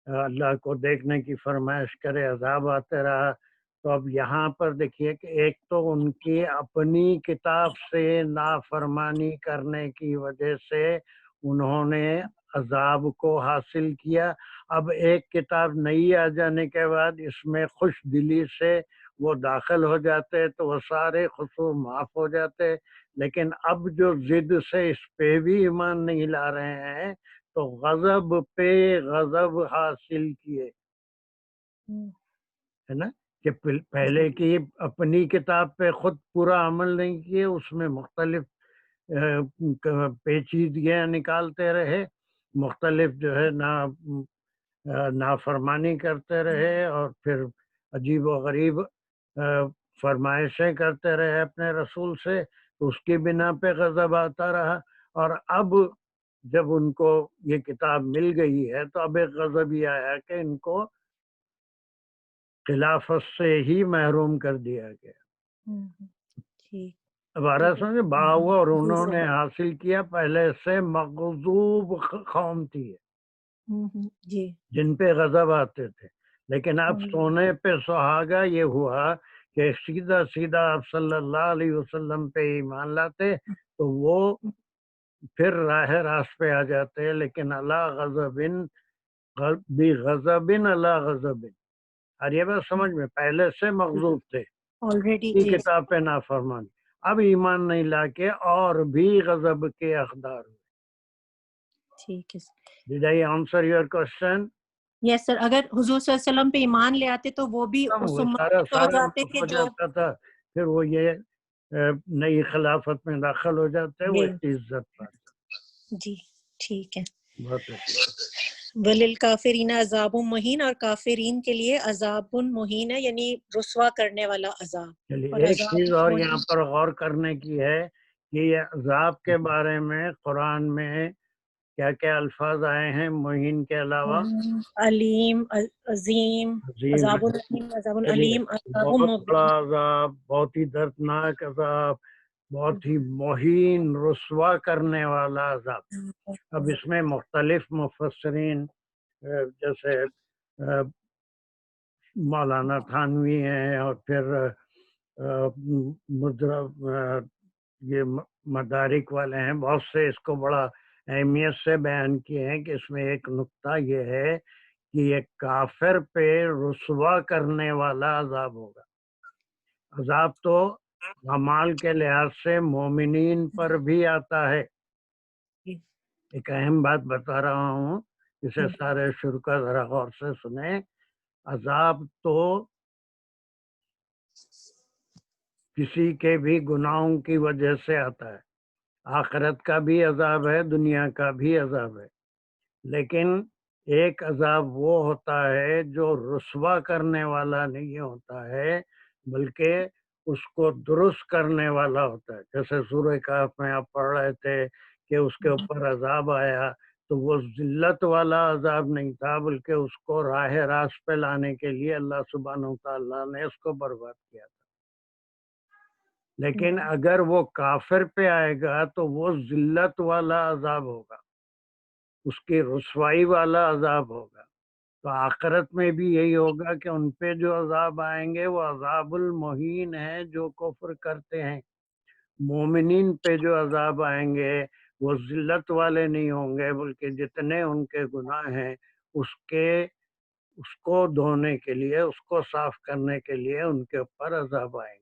اللہ کو دیکھنے کی فرمائش کرے، عذاب آتے رہا. تو اب یہاں پر دیکھیے کہ ایک تو ان کی اپنی کتاب سے نافرمانی کرنے کی وجہ سے انہوں نے عذاب کو حاصل کیا. اب ایک کتاب نئی آ جانے کے بعد اس میں خوش دلی سے وہ داخل ہو جاتے تو وہ سارے قصور معاف ہو جاتے. لیکن اب جو ضد سے اس پہ بھی ایمان نہیں لا رہے ہیں تو غضب پہ غضب حاصل کیے، ہے نا، کہ پہلے کی اپنی کتاب پہ خود پورا عمل نہیں کیے، اس میں مختلف پیچیدگیاں نکالتے رہے، مختلف جو ہے نافرمانی کرتے رہے، اور پھر عجیب و غریب فرمائشیں کرتے رہے اپنے رسول سے، تو اس کی بنا پہ غضب آتا رہا. اور اب جب ان کو یہ کتاب مل گئی ہے تو اب ایک غضب یہ آیا کہ ان کو خلافت سے ہی محروم کر دیا گیا. عبارت سمجھے باہوا، اور انہوں نے حاصل کیا پہلے سے مغضوب قوم تھی جن پہ غضب آتے تھے. لیکن اب سونے پہ سہاگا یہ ہوا کہ سیدھا سیدھا آپ صلی اللہ علیہ وسلم پہ ایمان لاتے تو وہ پھر راہ راست پہ آ جاتے. لیکن اللہ غضبن غضب اللہ غضب، اور یہ بات سمجھ میں، پہلے سے مغضوب تھے آلریڈی کتاب پہ نافرمانی، اب ایمان نہیں لا کے اور بھی غضب کے حقدار ہوئے. ٹھیک ہے. Did I answer your question? یس سر، اگر حضور صلی اللہ علیہ وسلم پہ ایمان لے آتے تو وہ بھی اس امت میں ہو جاتے کہ جو تھا، پھر وہ یہ نئی خلافت میں داخل ہو جاتے، وہ اتنی عزت پاتے. جی ٹھیک ہے. بہت اچھا. وَلِلْكَافِرِينَ عَذَابٌ مُہین، اور کافرین کے لیے عذاب مہین ہے، یعنی رسوا کرنے والا عذاب. چلیے ایک چیز اور یہاں پر غور کرنے کی ہے کہ یہ عذاب کے بارے میں قرآن میں کیا کیا الفاظ آئے ہیں مہین کے علاوہ؟ علیم، عظیم، عذاب علیم، عذاب علیم، عذاب بہت بڑا عذاب، بہت ہی دردناک عذاب، بہت ہی مہین، رسوا کرنے والا عذاب. اب اس میں مختلف مفسرین جیسے مولانا تھانوی ہیں، اور پھر یہ مدارک والے ہیں، بہت سے اس کو بڑا اہمیت سے بیان کیے ہیں کہ اس میں ایک نقطہ یہ ہے کہ یہ کافر پہ رسوا کرنے والا عذاب ہوگا. عذاب تو اعمال کے لحاظ سے مومنین پر بھی آتا ہے. ایک اہم بات بتا رہا ہوں، اسے سارے شرکا ذرا غور سے سنیں. عذاب تو کسی کے بھی گناہوں کی وجہ سے آتا ہے، آخرت کا بھی عذاب ہے، دنیا کا بھی عذاب ہے. لیکن ایک عذاب وہ ہوتا ہے جو رسوا کرنے والا نہیں ہوتا ہے، بلکہ اس کو درست کرنے والا ہوتا ہے. جیسے سورہ کہف میں آپ پڑھ رہے تھے کہ اس کے اوپر عذاب آیا تو وہ ذلت والا عذاب نہیں تھا، بلکہ اس کو راہ راست پہ لانے کے لیے اللہ سبحانہ وتعالیٰ نے اس کو برباد کیا تھا. لیکن اگر وہ کافر پہ آئے گا تو وہ ذلت والا عذاب ہوگا، اس کی رسوائی والا عذاب ہوگا. تو آخرت میں بھی یہی ہوگا کہ ان پہ جو عذاب آئیں گے وہ عذاب المہین ہے جو کفر کرتے ہیں. مومنین پہ جو عذاب آئیں گے وہ ذلت والے نہیں ہوں گے، بلکہ جتنے ان کے گناہ ہیں اس کو دھونے کے لیے، اس کو صاف کرنے کے لیے ان کے اوپر عذاب آئیں گے.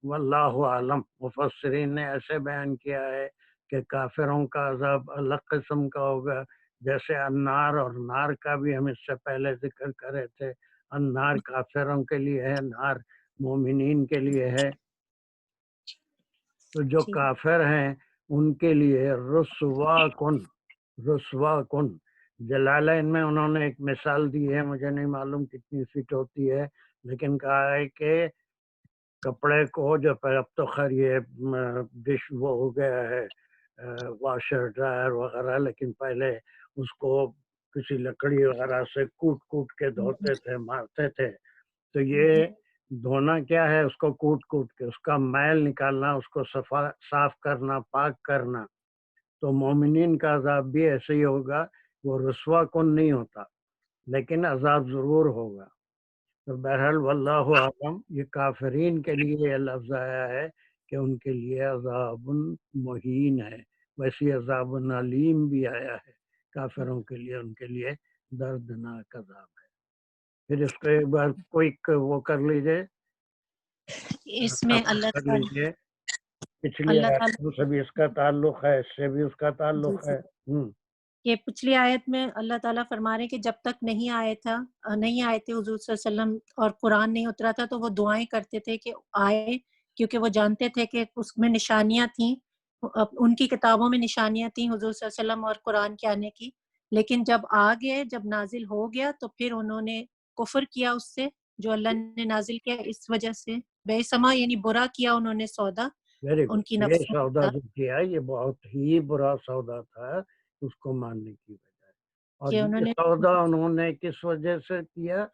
واللہ عالم. مفسرین نے ایسے بیان کیا ہے کہ کافروں کا عذاب الگ قسم کا ہوگا، جیسے النار، اور نار کا بھی ہم اس سے پہلے ذکر کر رہے تھے. النار کافروں کے لیے ہے، نار مومنین کے لیے ہے. تو جو کافر ہیں ان کے لیے رسوا کن. جلالین میں انہوں نے ایک مثال دی ہے، مجھے نہیں معلوم کتنی فٹ ہوتی ہے، لیکن کہا ہے کہ کپڑے کو جو اب تو خیر یہ ڈش وہ ہو گیا ہے واشر ڈرائر وغیرہ، لیکن پہلے اس کو کسی لکڑی وغیرہ سے کوٹ کے دھوتے تھے، مارتے تھے. تو یہ دھونا کیا ہے؟ اس کو کوٹ کے اس کا میل نکالنا، اس کو صاف کرنا، پاک کرنا. تو مومنین کا عذاب بھی ایسے ہی ہوگا، وہ رسوا کن نہیں ہوتا لیکن عذاب ضرور ہوگا. تو بہرحال واللہ عالم یہ کافرین کے لیے یہ لفظ آیا ہے کہ ان کے لیے عذاب مہین ہے، ویسی عذاب علیم بھی آیا ہے کافروں کے لیے، ان کے لیے دردناک عذاب ہے۔ پھر اس کو ایک بار کوئک وہ کر لیجئے، اس میں اللہ کر تعالیٰ لیجئے پچھلی آیتوں سے بھی اس کا تعلق ہے، اس سے بھی اس کا تعلق ہے۔ یہ پچھلی آیت میں اللہ تعالیٰ فرما رہے ہیں کہ جب تک نہیں آئے تھے حضور صلی اللہ علیہ وسلم اور قرآن نہیں اترا تھا تو وہ دعائیں کرتے تھے کہ آئے، کیونکہ وہ جانتے تھے کہ اس میں نشانیاں تھیں، ان کی کتابوں میں نشانیاں تھیں حضور صلی اللہ علیہ وسلم اور قرآن کے آنے کی، لیکن جب آ گئے، جب نازل ہو گیا تو پھر انہوں نے کفر کیا اس سے جو اللہ نے نازل کیا، اس وجہ سے بے سما یعنی برا کیا انہوں نے سودا ویری ان گڈ، کی یہ نفسوں سودا کا، جو کیا یہ بہت ہی برا سودا تھا اس کو ماننے کی بجائے، اور کہ انہوں یہ نے سودا انہوں نے کس وجہ سے کیا؟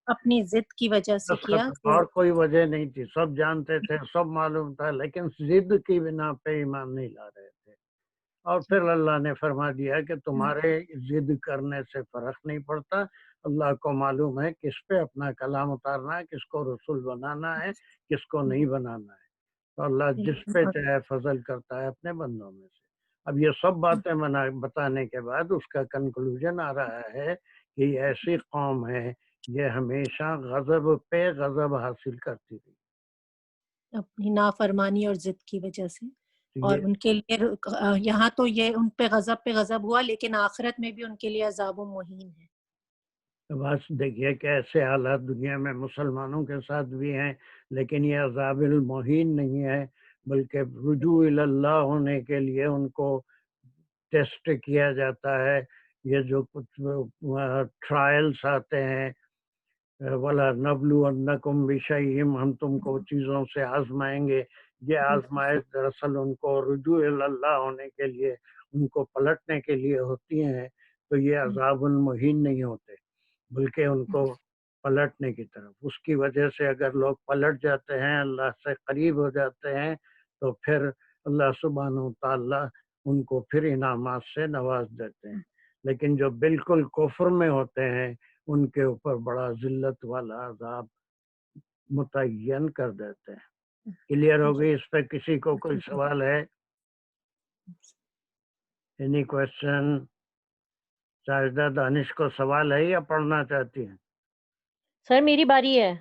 اپنی ضد کی وجہ سے بس کیا ختم، اور کوئی وجہ نہیں تھی، سب جانتے تھے، سب معلوم تھا، لیکن ضد کی بنا پہ ایمان نہیں لا رہے تھے، اور پھر اللہ نے فرما دیا کہ تمہارے ضد کرنے سے فرق نہیں پڑتا، اللہ کو معلوم ہے کس پہ اپنا کلام اتارنا ہے، کس کو رسول بنانا ہے، کس کو نہیں بنانا ہے، تو اللہ جس پہ چاہے فضل کرتا ہے اپنے بندوں میں سے۔ اب یہ سب باتیں بتانے کے بعد اس کا کنکلوژن آ رہا ہے کہ یہ ایسی قوم ہے یہ ہمیشہ غضب پہ غضب حاصل کرتی رہی، اپنی نافرمانی اور ضد کی وجہ سے، تو اور یہ ان کے لیے یہاں تو یہ ان پہ غضب ہوا، لیکن آخرت میں بھی ان کے لیے عذاب و مہین ہے۔ بس دیکھیے کہ ایسے حالات دنیا میں مسلمانوں کے ساتھ بھی ہیں، لیکن یہ عذاب المہین نہیں ہے، بلکہ رجوع اللہ ہونے کے لیے ان کو ٹیسٹ کیا جاتا ہے۔ یہ جو کچھ ٹرائلز آتے ہیں، وَلَا نَبْلُوَنَّكُمْ بِشَيْءٍ، ہم تم کو چیزوں سے آزمائیں گے، یہ آزمائش دراصل ان کو رجوع اللہ ہونے کے لیے، ان کو پلٹنے کے لیے ہوتی ہیں، تو یہ عذاب المہین نہیں ہوتے، بلکہ ان کو پلٹنے کی طرف، اس کی وجہ سے اگر لوگ پلٹ جاتے ہیں، اللہ سے قریب ہو جاتے ہیں، تو پھر اللہ سبحانہ و تعالیٰ ان کو پھر انعامات سے نواز دیتے ہیں، لیکن جو بالکل کفر میں ہوتے ہیں ان کے اوپر بڑا ذلت والا عذاب متعین کر دیتے ہیں۔ کلیئر ہو گئی؟ اس پہ کسی کو کوئی سوال ہے؟ Any question? ساجدہ دانش کو سوال ہے یا پڑھنا چاہتی ہیں؟ سر میری باری ہے۔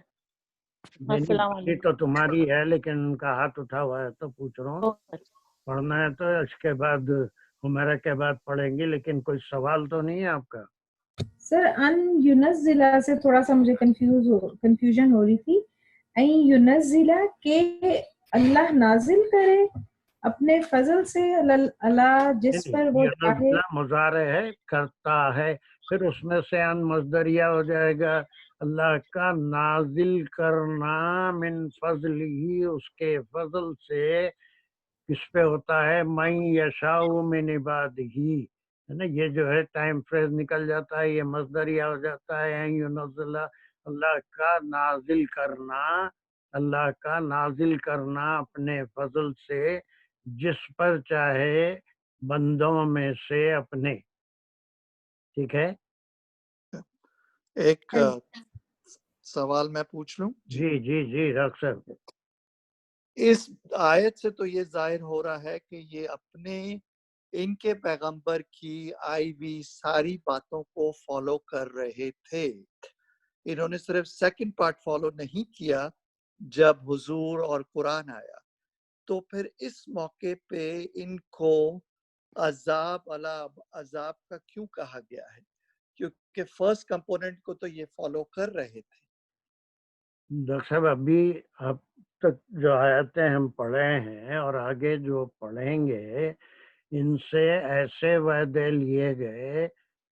السلام باری علیکم۔ تو تمہاری ہے لیکن ان کا ہاتھ اٹھا ہوا ہے تو پوچھ رہا ہوں، پڑھنا ہے تو اس کے بعد ہمیرا کے بعد پڑھیں گی، لیکن کوئی سوال تو نہیں ہے آپ کا؟ سر ان ینزلہ سے تھوڑا سا مجھے کنفیوژن ہو رہی تھی، این ینزلہ کہ اللہ نازل کرے اپنے فضل سے اللہ جس پر وہ چاہے، مضارع ہے، کرتا ہے، پھر اس میں سے ان مصدریہ ہو جائے گا، اللہ کا نازل کرنا من فضل ہی، اس کے فضل سے کس پہ ہوتا ہے؟ من یشاء من عبادہ، ہے نا، یہ جو ہے ٹائم فریز نکل جاتا ہے، یہ مصدریہ ہو جاتا ہے، این ینزل، اللہ کا نازل کرنا، اللہ کا نازل کرنا اپنے فضل سے جس پر چاہے بندوں میں سے اپنے، ٹھیک ہے؟ ایک سوال میں پوچھ لوں؟ جی جی جی ڈاکٹر صاحب، اس آیت سے تو یہ ظاہر ہو رہا ہے کہ یہ اپنے ان کے پیغمبر کی آئی ہوئی ساری باتوں کو فالو کر رہے تھے، انہوں نے صرف سیکنڈ پارٹ فالو نہیں کیا جب حضور اور قرآن آیا، تو پھر اس موقع پہ ان کو عذاب عذاب کا کیوں کہا گیا ہے؟ کیونکہ فرسٹ کمپوننٹ کو تو یہ فالو کر رہے تھے۔ ڈاکٹر صاحب ابھی اب تک جو آیتیں ہم پڑھے ہیں اور آگے جو پڑھیں گے، ان سے ایسے وعدے لیے گئے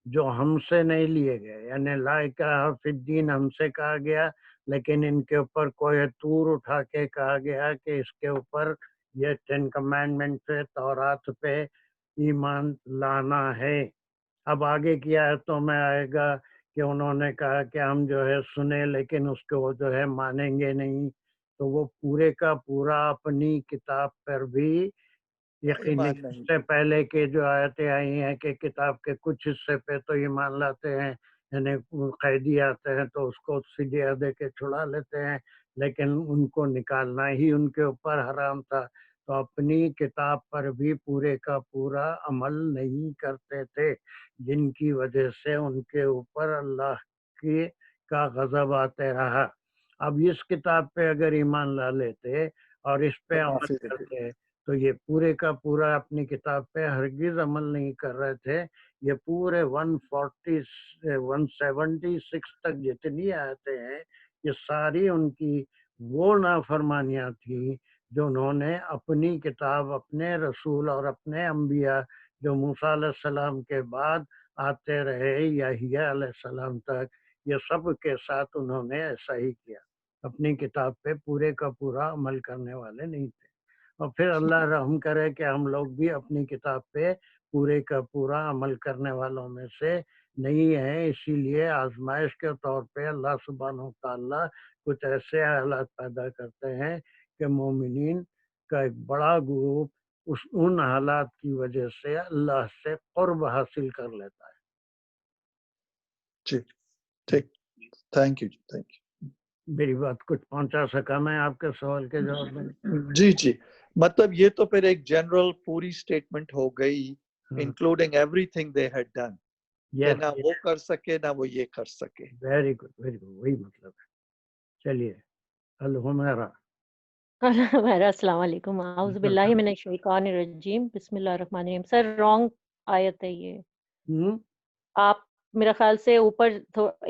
جو ہم سے نہیں لیے گئے، یعنی لا اکراہ فی الدین ہم سے کہا گیا، لیکن ان کے اوپر کوئی طور اٹھا کے کہا گیا کہ اس کے اوپر یہ 10 کمانڈمنٹ پہ، تورات پہ ایمان لانا ہے۔ اب آگے کی آیتوں میں آئے گا کہ انہوں نے کہا کہ ہم جو ہے سنے لیکن اس کو جو ہے مانیں گے نہیں، تو وہ پورے کا پورا اپنی کتاب پر بھی یقینی، ایمان نہیں اس سے پہلے کے جو آیتیں آئی ہیں کہ کتاب کے کچھ حصے پہ تو ایمان لاتے ہیں، یعنی قیدی آتے ہیں تو اس کو فدیہ دے کے چھڑا لیتے ہیں، لیکن ان کو نکالنا ہی ان کے اوپر حرام تھا، تو اپنی کتاب پر بھی پورے کا پورا عمل نہیں کرتے تھے، جن کی وجہ سے ان کے اوپر اللہ کی کا غضب آتے رہا۔ اب اس کتاب پہ اگر ایمان لا لیتے اور اس پہ عمل کرتے تو یہ پورے کا پورا اپنی کتاب پہ ہرگز عمل نہیں کر رہے تھے۔ یہ پورے 176 تک جتنی آیتیں ہیں یہ ساری ان کی وہ نافرمانیاں تھیں جو انہوں نے اپنی کتاب، اپنے رسول اور اپنے انبیاء جو موسیٰ علیہ السلام کے بعد آتے رہے یحییٰ علیہ السلام تک، یہ سب کے ساتھ انہوں نے ایسا ہی کیا، اپنی کتاب پہ پورے کا پورا عمل کرنے والے نہیں تھے۔ اور پھر اللہ رحم کرے کہ ہم لوگ بھی اپنی کتاب پہ پورے کا پورا عمل کرنے والوں میں سے نہیں ہیں، اسی لیے آزمائش کے طور پہ اللہ سبحانہ و تعالیٰ کچھ ایسے حالات پیدا کرتے ہیں کہ مومنین کا ایک بڑا گروپ ان حالات کی وجہ سے اللہ سے قرب حاصل کر لیتا ہے۔ جی ٹھیک، تھینک یو تھینک یو۔ میری بات کچھ پہنچا سکا میں آپ کے سوال کے جواب میں؟ جی جی، مطلب یہ تو پھر ایک جنرل پوری سٹیٹمنٹ ہو گئی including every thing they had done, کہ نہ وہ کر سکے نہ وہ یہ کر سکے۔ ویری گڈ ویری گڈ، وہی مطلب ہے۔ چلیے الحمیرہ۔ السلام علیکم، اعوذ باللہ من الشیطان الرجیم، بسم اللہ الرحمن الرحیم۔ سر رانگ آیت ہے یہ، آپ میرا خیال سے اوپر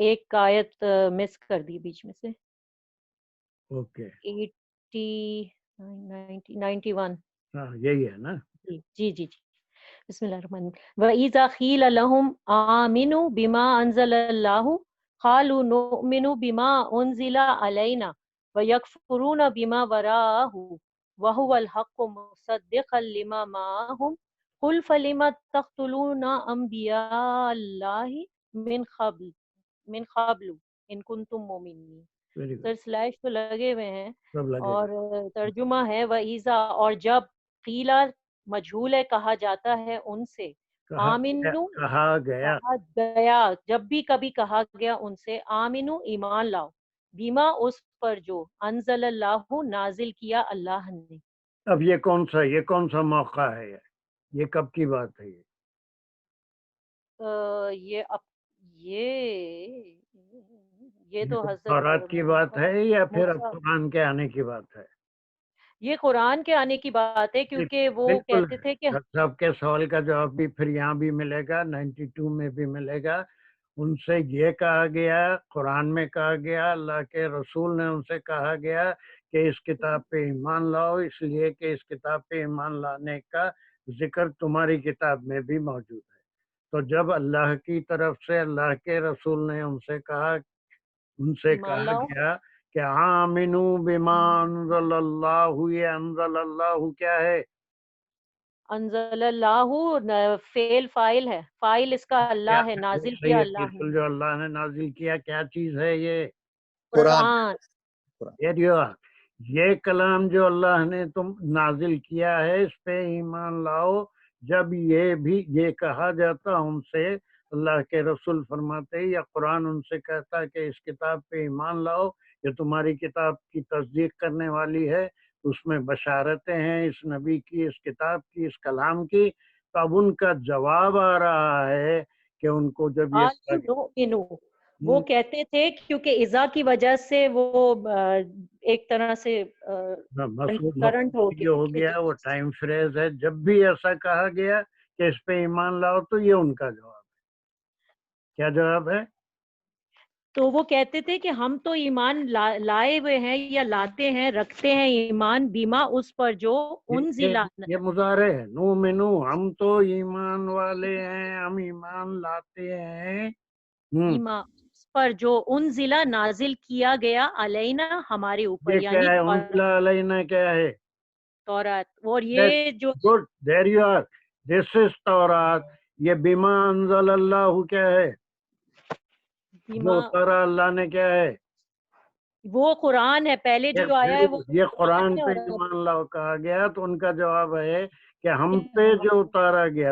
ایک آیت مس کر دی بیچ میں سے۔ اوکے 91۔ ہاں یہی ہے نا؟ جی جی جی جی، بسم اللہ الرحمن الرحیم۔ وَإِذَا قِيلَ لَهُمْ آمِنُوا بِمَا أَنزَلَ اللَّهُ قَالُوا نُؤْمِنُ بِمَا أُنزِلَ عَلَيْنَا وَيَكْفُرُونَ بِمَا وَرَاءَهُ وَهُوَ الْحَقُّ مُصَدِّقًا لِمَا مَعَهُمْ قُلْ فَلِمَ تَقْتُلُونَ أَنْبِيَاءَ اللَّهِ مِنْ قَبْلُ إِن كُنتُم مُؤْمِنِينَ۔ سر سلیش تو لگے ہوئے ہیں اور ترجمہ ہے وَإِذَا، اور جب، قیلا مجھول ہے کہا جاتا ہے ان سے، آمنو کہا گیا، جب بھی کبھی کہا گیا ان سے، آمنو ایمان لاؤ، بیما اس پر جو، انزل اللہ نازل کیا اللہ نے۔ اب یہ کون سا موقع ہے؟ یہ کب کی بات ہے؟ یہ تو حضرت تورات کی بات ہے یا پھر اب قرآن کے آنے کی بات ہے؟ یہ قرآن کے آنے کی بات ہے، کیونکہ وہ کہتے تھے کہ سب کے سوال کا جواب بھی پھر یہاں بھی ملے گا، 92 میں بھی ملے گا۔ ان سے یہ کہا گیا، قرآن میں کہا گیا، اللہ کے رسول نے ان سے کہا گیا کہ اس کتاب پہ ایمان لاؤ، اس لیے کہ اس کتاب پہ ایمان لانے کا ذکر تمہاری کتاب میں بھی موجود ہے۔ تو جب اللہ کی طرف سے اللہ کے رسول نے ان سے کہا گیا کہ آمنو بما انزل اللہ، یہ انزل اللہ کیا ہے؟ انزل اللہ فعل فاعل ہے، فاعل اس کا اللہ ہے، نازل کیا اللہ نے۔ جو اللہ نے نازل کیا کیا چیز ہے؟ یہ قرآن۔ یہ کلام جو اللہ نے تم نازل کیا ہے اس پہ ایمان لاؤ۔ جب یہ کہا جاتا ان سے، اللہ کے رسول فرماتے یا قرآن ان سے کہتا کہ اس کتاب پہ ایمان لاؤ، یہ تمہاری کتاب کی تصدیق کرنے والی ہے، اس میں بشارتیں ہیں اس نبی کی، اس کتاب کی، اس کلام کی، تو اب ان کا جواب آ رہا ہے کہ ان کو جب یہ وہ کہتے تھے کیونکہ اذا کی وجہ سے وہ ایک طرح سے کرنٹ ہو گیا، وہ ٹائم فریز ہے، جب بھی ایسا کہا گیا کہ اس پہ ایمان لاؤ تو یہ ان کا جواب ہے۔ کیا جواب ہے؟ تو وہ کہتے تھے کہ ہم تو ایمان لائے ہوئے ہیں یا لاتے ہیں، رکھتے ہیں ایمان، بیما اس پر جو انزل، یہ مضارع ہے، نؤمنو، ہم تو ایمان والے ہیں، ہم ایمان لاتے ہیں، ایمان پر جو انزلہ نازل کیا گیا علینا ہمارے اوپر، یہ کیا ہے؟ انزلہ علینا کیا ہے؟ تورات۔ اور یہ جو گڈ، دیر یو آر، دس از تورات۔ یہ بما انزل اللہ کیا ہے؟ جو اتارا اللہ نے کیا ہے؟ وہ قرآن ہے، پہلے جو آیا ہے وہ یہ قرآن پہ ایمان لاؤ کہا گیا تو ان کا جواب ہے کہ ہم پہ جو اتارا گیا،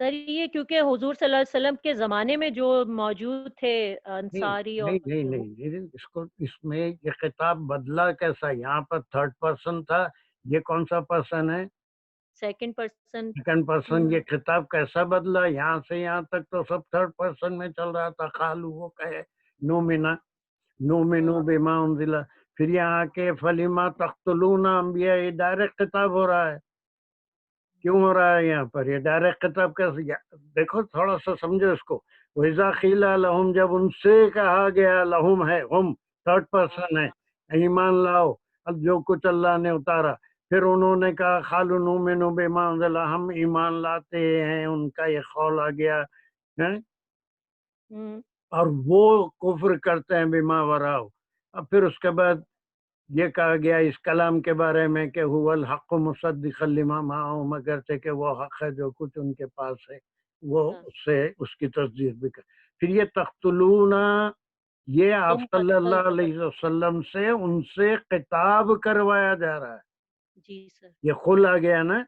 سر یہ کیونکہ حضور صلی اللہ علیہ وسلم کے زمانے میں جو موجود تھے انصاری اور نہیں اس کو اس میں یہ خطاب بدلا کیسا؟ یہاں پر تھرڈ پرسن تھا، یہ کون سا پرسن ہے؟ Second person. Second person. یہ خطاب کیسا بدلا؟ یہاں سے یہاں تک تو سب تھرڈ پرسن میں چل رہا تھا. خالو وہ کہے نؤمن بما انزل، پھر یہاں کے فلیما تقتلون انبیاء، یہ ڈائریکٹ خطاب ہو رہا ہے. کیوں ہو رہا ہے یہاں پر یہ ڈائریکٹ خطاب کیسے؟ دیکھو تھوڑا سا سمجھو اس کو. وَإِذَا قِيلَ لَهُمْ، جب ان سے کہا گیا، لہم ہے ہم تھرڈ پرسن ہے، ایمان لاؤ اب جو کچھ اللہ نے اتارا، پھر انہوں نے کہا قَالُوا نُؤْمِنُ بِمَا أُنزِلَ، ہم ایمان لاتے ہیں. ان کا یہ قول آ گیا ہے اور وہ کفر کرتے ہیں بما وراء. اب پھر اس کے بعد یہ کہا گیا اس کلام کے بارے میں کہ هو الحق مصدقا لما معهم، مگر سے کہ وہ حق ہے جو کچھ ان کے پاس ہے، وہ اس سے اس کی تصدیق بھی کر. پھر یہ تقتلون، یہ آپ صلی اللہ علیہ وسلم سے ان سے خطاب کروایا جا رہا ہے. جی سر. یہ خل آ گیا نا.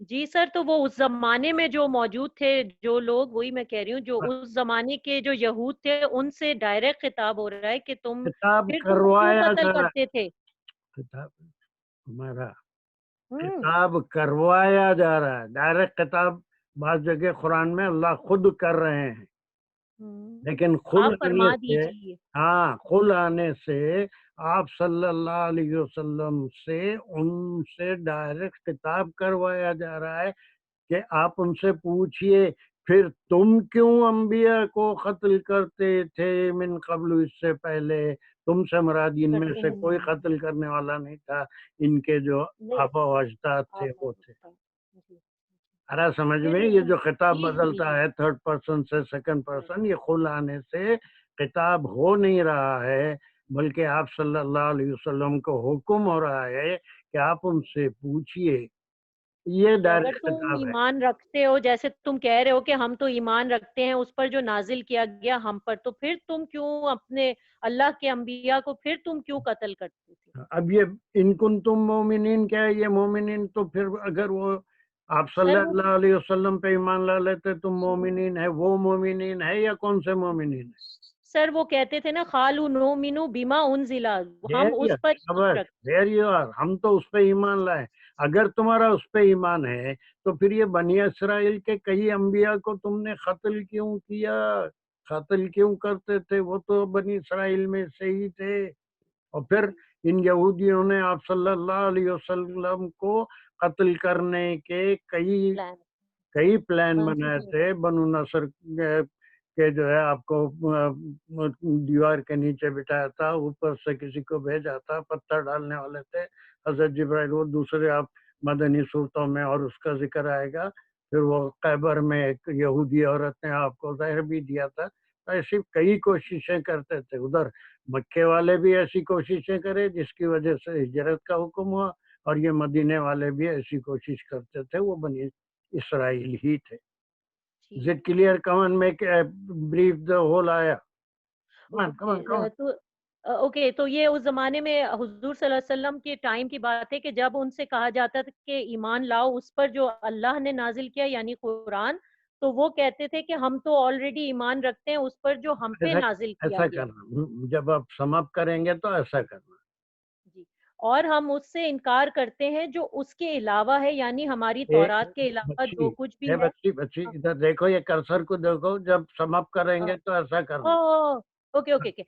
جی سر، تو وہ اس زمانے میں جو موجود تھے جو لوگ، وہی میں کہہ رہی ہوں، جو اس زمانے کے جو یہود تھے ان سے ڈائریکٹ خطاب ہو رہا ہے کہ تم خطاب پھر تم کیوں کروایا قتل جا رہا کرتے تھے. خطاب ہمارا خطاب کروایا جا رہا ہے. ڈائریکٹ خطاب بعض جگہ قرآن میں اللہ خود کر رہے ہیں، لیکن خل آپ آنے فرما سے، دیجیے. ہاں خل آنے سے آپ صلی اللہ علیہ وسلم سے ان سے ڈائریکٹ خطاب کروایا جا رہا ہے کہ آپ ان سے پوچھئے پھر تم کیوں انبیاء کو قتل کرتے تھے من قبل، اس سے پہلے. تم سے مراد ان میں سے کوئی قتل کرنے والا نہیں تھا، ان کے جو آبا و اجداد تھے وہ تھے. ارا سمجھ میں یہ جو خطاب بدلتا ہے تھرڈ پرسن سے سیکنڈ پرسن، یہ خل آنے سے خطاب ہو نہیں رہا ہے، بلکہ آپ صلی اللہ علیہ وسلم کو حکم ہو رہا ہے کہ آپ ان سے پوچھئے. یہ اگر ڈائریکٹ تم خطاب ہے. ایمان رکھتے ہو، جیسے تم کہہ رہے ہو کہ ہم تو ایمان رکھتے ہیں اس پر جو نازل کیا گیا ہم پر، تو پھر تم کیوں اپنے اللہ کے انبیاء کو پھر تم کیوں قتل کرتے تھے؟ اب یہ ان کنتم مومنین کیا ہے؟ یہ مومنین تو پھر اگر وہ آپ صلی سر اللہ علیہ وسلم پہ ایمان لا لیتے تم مومنین ہے، وہ مومنین ہے یا کون سے مومنین ہے؟ سر وہ کہتے تھے نا قالوا نؤمن بما انزل، ہم اس پر ایمان رکھتے. ہم تو اس پہ ایمان لائے. اگر تمہارا اس پہ ایمان ہے تو پھر یہ بنی اسرائیل کے کئی انبیاء کو تم نے قتل کیوں کیا؟ قتل کیوں کرتے تھے؟ وہ تو بنی اسرائیل میں سے ہی تھے. اور پھر ان یہودیوں نے آپ صلی اللہ علیہ وسلم کو قتل کرنے کے کئی پلان بنائے تھے. بنو نصر کہ جو ہے آپ کو دیوار کے نیچے بٹھایا تھا، اوپر سے کسی کو بھیجا تھا، پتھر ڈالنے والے تھے حضرت جبرائیل. وہ دوسرے آپ مدنی صورتوں میں اور اس کا ذکر آئے گا. پھر وہ خیبر میں ایک یہودی عورت نے آپ کو زہر بھی دیا تھا. ایسی کئی کوششیں کرتے تھے. ادھر مکے والے بھی ایسی کوششیں کرے جس کی وجہ سے ہجرت کا حکم ہوا، اور یہ مدینے والے بھی ایسی کوشش کرتے تھے. وہ بنی اسرائیل ہی تھے. Is it clear? Come on, make a brief the whole ayah. Come on. Okay, تو یہ اس زمانے میں حضور صلی اللہ علیہ وسلم کے ٹائم کی بات ہے کہ جب ان سے کہا جاتا تھا کہ ایمان لاؤ اس پر جو اللہ نے نازل کیا یعنی قرآن، تو وہ کہتے تھے کہ ہم تو آلریڈی ایمان رکھتے ہیں اس پر جو ہم پہ نازل کیا ایسا گیا. کرنا جب آپ سمپ کریں گے تو ایسا کرنا. جی، اور ہم اس سے انکار کرتے ہیں جو اس کے علاوہ ہے، یعنی ہماری تورات کے علاوہ جو کچھ بھی ہے. بچی ادھر دیکھو، یہ کرسر کو دیکھو. جب سمپ کریں گے تو ایسا کرنا. اوکے.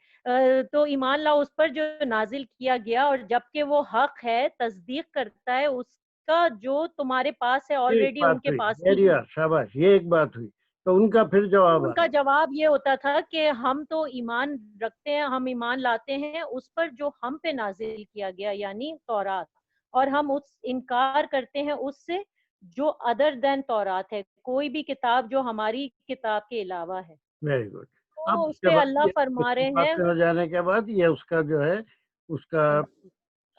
تو ایمان لاؤ اس پر جو نازل کیا گیا، اور جبکہ وہ حق ہے تصدیق کرتا ہے اس کا جو تمہارے پاس ہے آلریڈی ان کے پاس ہی ہے. شاباش، یہ ایک بات ہوئی. تو ان کا پھر جواب ان کا جواب یہ ہوتا تھا کہ ہم تو ایمان رکھتے ہیں، ہم ایمان لاتے ہیں اس پر جو ہم پہ نازل کیا گیا یعنی تورات، اور ہم اس انکار کرتے ہیں اس سے جو ادر دین تورات ہے، کوئی بھی کتاب جو ہماری کتاب کے علاوہ ہے. Very good. تو اس پہ اللہ فرما رہے ہیں، ہو جانے کے بعد یہ اس کا جو ہے اس کا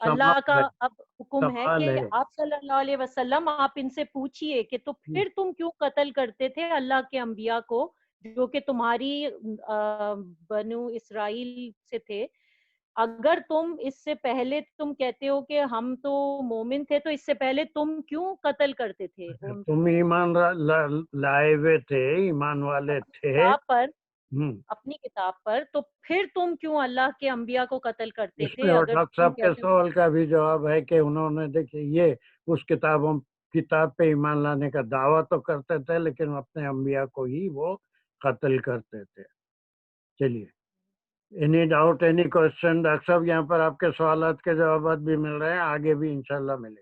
اللہ کا اب حکم ہے کہ آپ صلی اللہ علیہ وسلم آپ ان سے پوچھئے کہ تو پھر تم کیوں قتل کرتے تھے اللہ کے انبیاء کو جو کہ تمہاری بنو اسرائیل سے تھے. اگر تم اس سے پہلے تم کہتے ہو کہ ہم تو مومن تھے تو اس سے پہلے تم کیوں قتل کرتے تھے ان تم ایمان لائے ہوئے تھے، ایمان والے تھے، کتاب پر، ہم، اپنی کتاب پر، تو پھر تم کیوں اللہ کے انبیاء کو قتل کرتے اس تھے میں اور اگر ڈاکٹر تم صاحب کے کہتے ہو؟ سوال کا بھی جواب ہے کہ انہوں نے دیکھیے یہ اس کتاب پہ ایمان لانے کا دعویٰ تو کرتے تھے لیکن اپنے انبیاء کو ہی وہ قتل کرتے تھے. چلیے، any doubt, any question? Doctor صاحب یہاں پر آپ کے سوالات کے جوابات بھی مل رہے ہیں، آگے بھی انشاءاللہ ملے.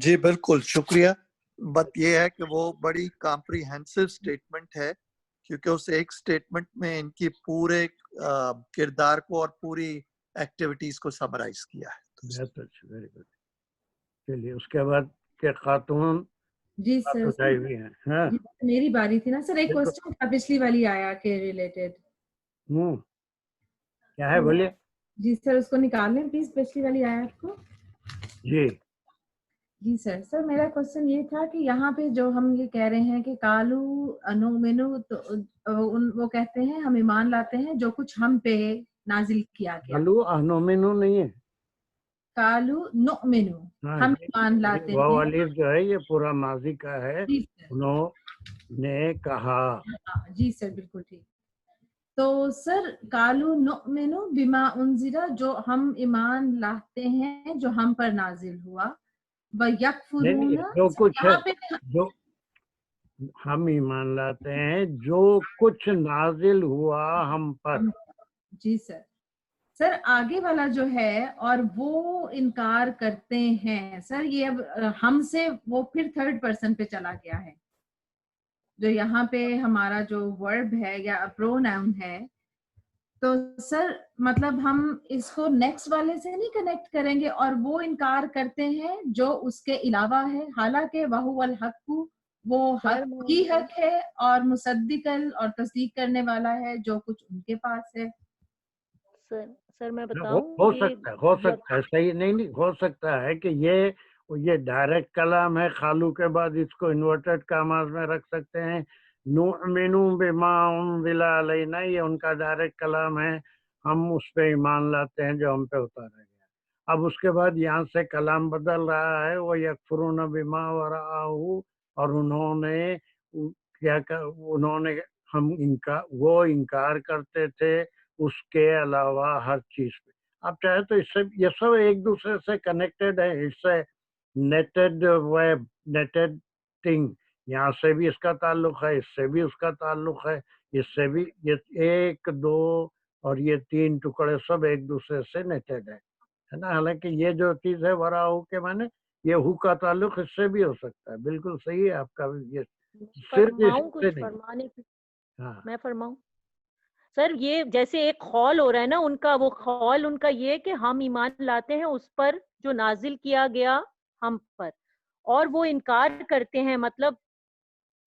جی بالکل شکریہ. بات یہ ہے کہ وہ بڑی کمپریہنسو سٹیٹمنٹ ہے کیونکہ اس ایک سٹیٹمنٹ میں ان کی پورے کردار کو اور پوری ایکٹیویٹیز کو سمرائز کیا ہے. بہت اچھا، ویری گڈ. چلیے اس کے بعد کہ خاتون جی بات سر، اٹھائی ہوئی ہیں. ہاں جی میری باری تھی نا سر. ایک بالکل. کوشچن تھا پچھلی والی آیا کے ریلیٹڈ. کیا ہے بولیے. جی سر اس کو نکال لیں پلیز، پچھلی والی آیا آپ کو. جی جی سر. سر میرا کوشچن یہ تھا کہ یہاں پہ جو ہم یہ کہہ رہے ہیں کہ کالو نؤمنو، تو وہ کہتے ہیں ہم ایمان لاتے ہیں جو کچھ ہم پہ نازل کیا گیا. آلو آنومینو نہیں ہے. کالو نؤمنو، ہاں ہم ایمان لاتے واو ہیں. الف جو ہے یہ پورا ماضی کا ہے. جی سر. انہوں نے کہا. جی سر بالکل ٹھیک. تو سر کالو نؤمنو بما انزلا، جو ہم ایمان لاتے ہیں جو ہم پر نازل ہوا. وَيَكْفُرُونَ، جو کچھ ہے، یہاں پہ جو ہم ایمان لاتے ہیں جو کچھ نازل ہوا ہم پر. جی سر. سر آگے والا جو ہے اور وہ انکار کرتے ہیں، سر یہ اب ہم سے وہ پھر تھرڈ پرسن پہ چلا گیا ہے. جو یہاں پہ ہمارا جو ورب ہے یا پروناؤن ہے، تو سر مطلب ہم اس کو نیکسٹ والے سے نہیں کنیکٹ کریں گے اور وہ انکار کرتے ہیں جو اس کے علاوہ ہے، حالانکہ وہو الحق، وہ حق کی حق ہے اور مصدقل اور تصدیق کرنے والا ہے جو کچھ ان کے پاس ہے. سر میں ہو بتاؤں سکتا ہے صحیح نہیں ہو سکتا ہے کہ یہ ڈائریکٹ کلام ہے. خالو کے بعد اس کو انورٹڈ کاماز میں رکھ سکتے ہیں. نؤمن بما انزل علینا، یہ ان کا ڈائریکٹ کلام ہے، ہم اس پہ ایمان لاتے ہیں جو ہم پہ اتارا گیا. اب اس کے بعد یہاں سے کلام بدل رہا ہے، وہ یکفرون بما وراءہ، اور انہوں نے وہ انکار کرتے تھے اس کے علاوہ ہر چیز پہ. آپ چاہے تو اس سے یہ سب ایک دوسرے سے کنیکٹڈ ہے. اس سے نیٹڈ ویب، نیٹڈ تھنگ، یہاں سے بھی اس کا تعلق ہے، اس سے بھی اس کا تعلق ہے، اس سے بھی. یہ ایک دو اور یہ تین ٹکڑے سب ایک دوسرے سے نیٹڈ ہے نا. حالانکہ یہ جو چیز ہے وراء کے معنی یہ ہو کا تعلق اس سے بھی ہو سکتا ہے. بالکل صحیح ہے آپ کا. یہ صرف اس فرماؤں سے کچھ نہیں. فرمانے کی، ہاں میں فرماؤں سر. یہ جیسے ایک خول ہو رہا ہے نا ان کا، وہ خول ان کا یہ کہ ہم ایمان لاتے ہیں اس پر جو نازل کیا گیا ہم پر، اور وہ انکار کرتے ہیں. مطلب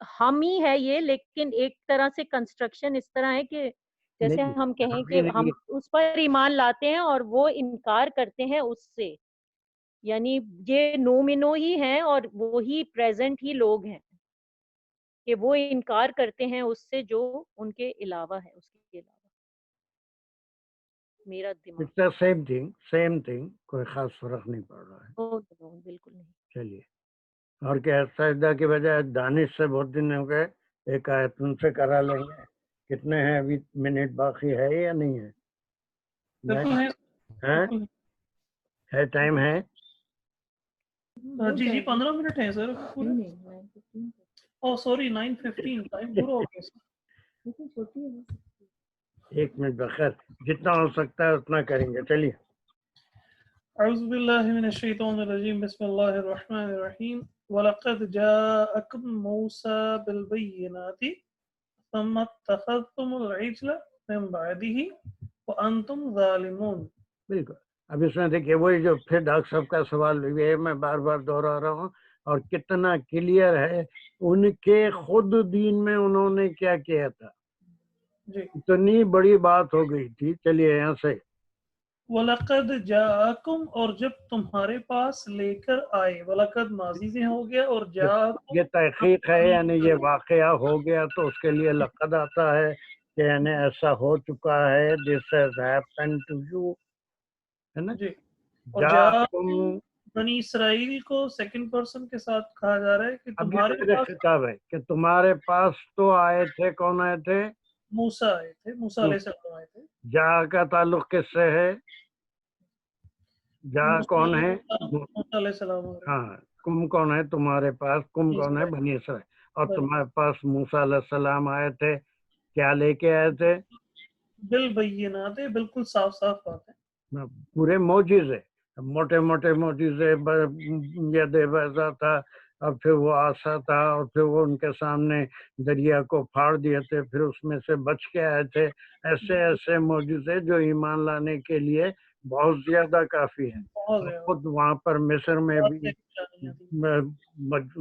ہم ہی ہے یہ، لیکن ایک طرح سے کنسٹرکشن اس طرح ہے کہ جیسے نہیں، ہم کہیں ہم کہ ہی نہیں ہم ہے. اس پر ایمان لاتے ہیں اور وہ انکار کرتے ہیں اس سے. یعنی یہ نومنو ہی ہیں اور وہی پریزنٹ ہی لوگ ہیں کہ وہ انکار کرتے ہیں اس سے جو ان کے علاوہ ہے، اس کے علاوہ. میرا دماغ سیم تھنگ، کوئی خاص فرق نہیں پڑ رہا ہے. بالکل نہیں. چلیے، اور کیا سجدہ کی بجائے دانش سے بہت دن ہو گئے، ایک آیت ان سے کرا لیں گے. کتنے ہیں ابھی؟ منٹ باقی ہے یا نہیں ہے؟ بالکل ہے، بالکل ہے ٹائم ہے. ہے. جی 15 منٹ ہیں سر پورے. او سوری 9:15، ٹائم پورا ہو گیا سر. ایک منٹ بخیر، جتنا ہو سکتا ہے اتنا کریں گے. چلیے. اعوذ باللہ من الشیطان الرجیم، بسم اللہ الرحمن الرحیم. وَلَقَدْ جَاءَكُمْ مُوسَى بِالْبَيِّنَاتِ ثُمَّ اتَّخَذْتُمُ الْعِجْلَ مِنْ بَعْدِهِ وَأَنْتُمْ ظَالِمُونَ. بالکل. اب اس میں دیکھیے وہی جو پھر ڈاکٹر صاحب کا سوال یہ میں بار بار دوہرا رہا ہوں اور کتنا کلیئر ہے. ان کے خود دین میں انہوں نے کیا کیا تھا، اتنی بڑی بات ہو گئی تھی. چلیے یہاں سے. وَلَقَدْ جَاءَكُمْ، اور جب تمہارے پاس لے کر آئے. وَلَقَدْ ماضی سے ہو گیا اور یہ جَاءَكُمْ تحقیق ہے، یعنی یہ واقعہ ہو گیا تو اس کے لیے لقد آتا ہے. کہ یعنی ایسا ہو چکا ہے, this has happened to you, ہے نا. جی. اور جاءکم, بنی اسرائیل کو سیکنڈ پرسن کے ساتھ کہا جا رہا ہے کہ اب یہ تمہارے میرے پاس خطاب ہے کہ تمہارے پاس تو آئے تھے. کون آئے تھے؟ موسیٰ آئے تھے, موسیٰ علیہ السلام آئے تھے. جا کا تعلق کس سے ہے؟ جا کون ہے؟ موسیٰ علیہ السلام آ رہے ہیں. ہاں, کم کون ہے تمہارے پاس؟ کم کون ہے؟ بنی اسرائیل. اور تمہارے پاس موسیٰ علیہ السلام آئے تھے, کیا لے کے آئے تھے؟ بالبینات, بالکل صاف صاف بات ہے. پورے معجزے, موٹے موٹے معجزے, ید بیضا تھا, اور پھر وہ آسا تھا, اور پھر وہ ان کے سامنے دریا کو پھاڑ دیے تھے, پھر اس میں سے بچ کے آئے تھے. ایسے ایسے معجزے جو ایمان لانے کے لیے بہت زیادہ کافی ہے. خود وہاں پر مصر میں بھی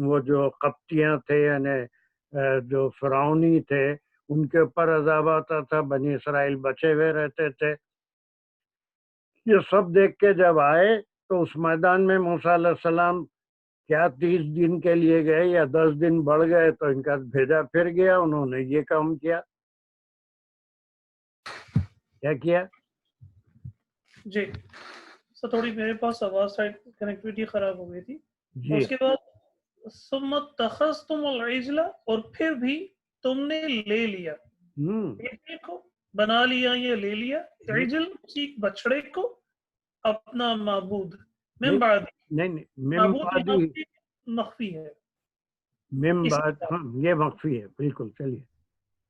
وہ جو قبطیاں تھے, یعنی جو فرعونی تھے, ان کے اوپر عذاب آتا تھا, بنی اسرائیل بچے ہوئے رہتے تھے. یہ سب دیکھ کے جب آئے تو اس میدان میں موسیٰ علیہ السلام کیا 30 دن کے لیے گئے یا 10 دن بڑھ گئے, تو ان کا بھیجا پھر گیا. انہوں نے یہ کام کیا. کیا کیا؟ جی سر, تھوڑی میرے پاس آواز سائڈ کنیکٹیوٹی خراب ہو گئی تھی. جی. اس کے بعد ثم اتخذتم العجل, اور پھر بھی تم نے لے لیا, بیٹے کو بنا لیا, یہ لے لیا, عجل اسی بچڑے کو اپنا معبود. من بعد, نہیں, معبود یہاں پہ مخفی ہے. من بعد, ہاں یہ مخفی ہے بالکل. چلیے,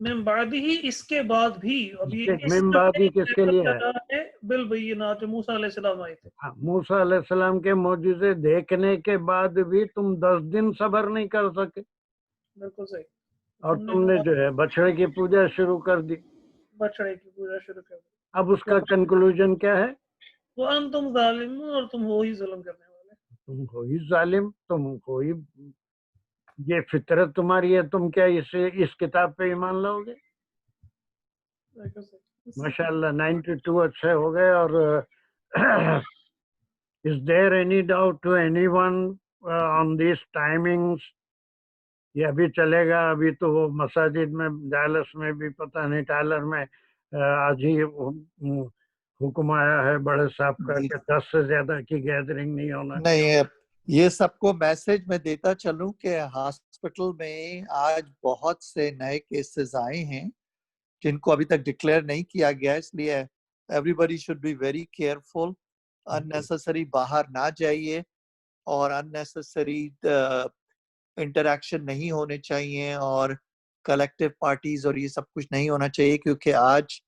من بعد ہی, اس کے بعد بھی. ابھی من بعد ہی کس کے لیے ہے؟ بالبینات, موسیٰ علیہ السلام آئے تھے. موسیٰ علیہ السلام کے معجزے دیکھنے کے بعد بھی تم 10 دن صبر نہیں کر سکے, بالکل صحیح. اور تم نے جو ہے بچڑے کی پوجا شروع کر دی. بچڑے کی پوجا شروع کر دی. اب اس کا کنکلوژن کیا ہے؟ وَأَنْتُمْ ظَالِمُونَ, اور تم وہی ظلم کرنے والے. تم ہوئی ظالم, تم ہوئی, یہ فطرت تمہاری ہے, تم کیا اس کتاب پہ ایمان لاؤ گے؟ ماشاءاللہ 92 اچھے ہو گئے. اور is there any doubt to anyone on these timings? یہ ابھی چلے گا. ابھی تو وہ مساجد میں, ڈالس میں بھی, پتہ نہیں ٹائلر میں آج ہی حکم آیا ہے بڑے صاحب کا کہ 10 سے زیادہ کی گیدرنگ نہیں ہونا. نہیں, یہ سب کو میسج میں دیتا چلوں کہ ہاسپٹل میں آج بہت سے نئے کیسز آئے ہیں جن کو ابھی تک ڈکلیئر نہیں کیا گیا, اس لیے everybody should be very careful. unnecessary باہر نہ جائیے, اور unnecessary انٹریکشن نہیں ہونے چاہیے, اور کلیکٹیو پارٹیز اور یہ سب کچھ نہیں ہونا چاہیے, کیونکہ آج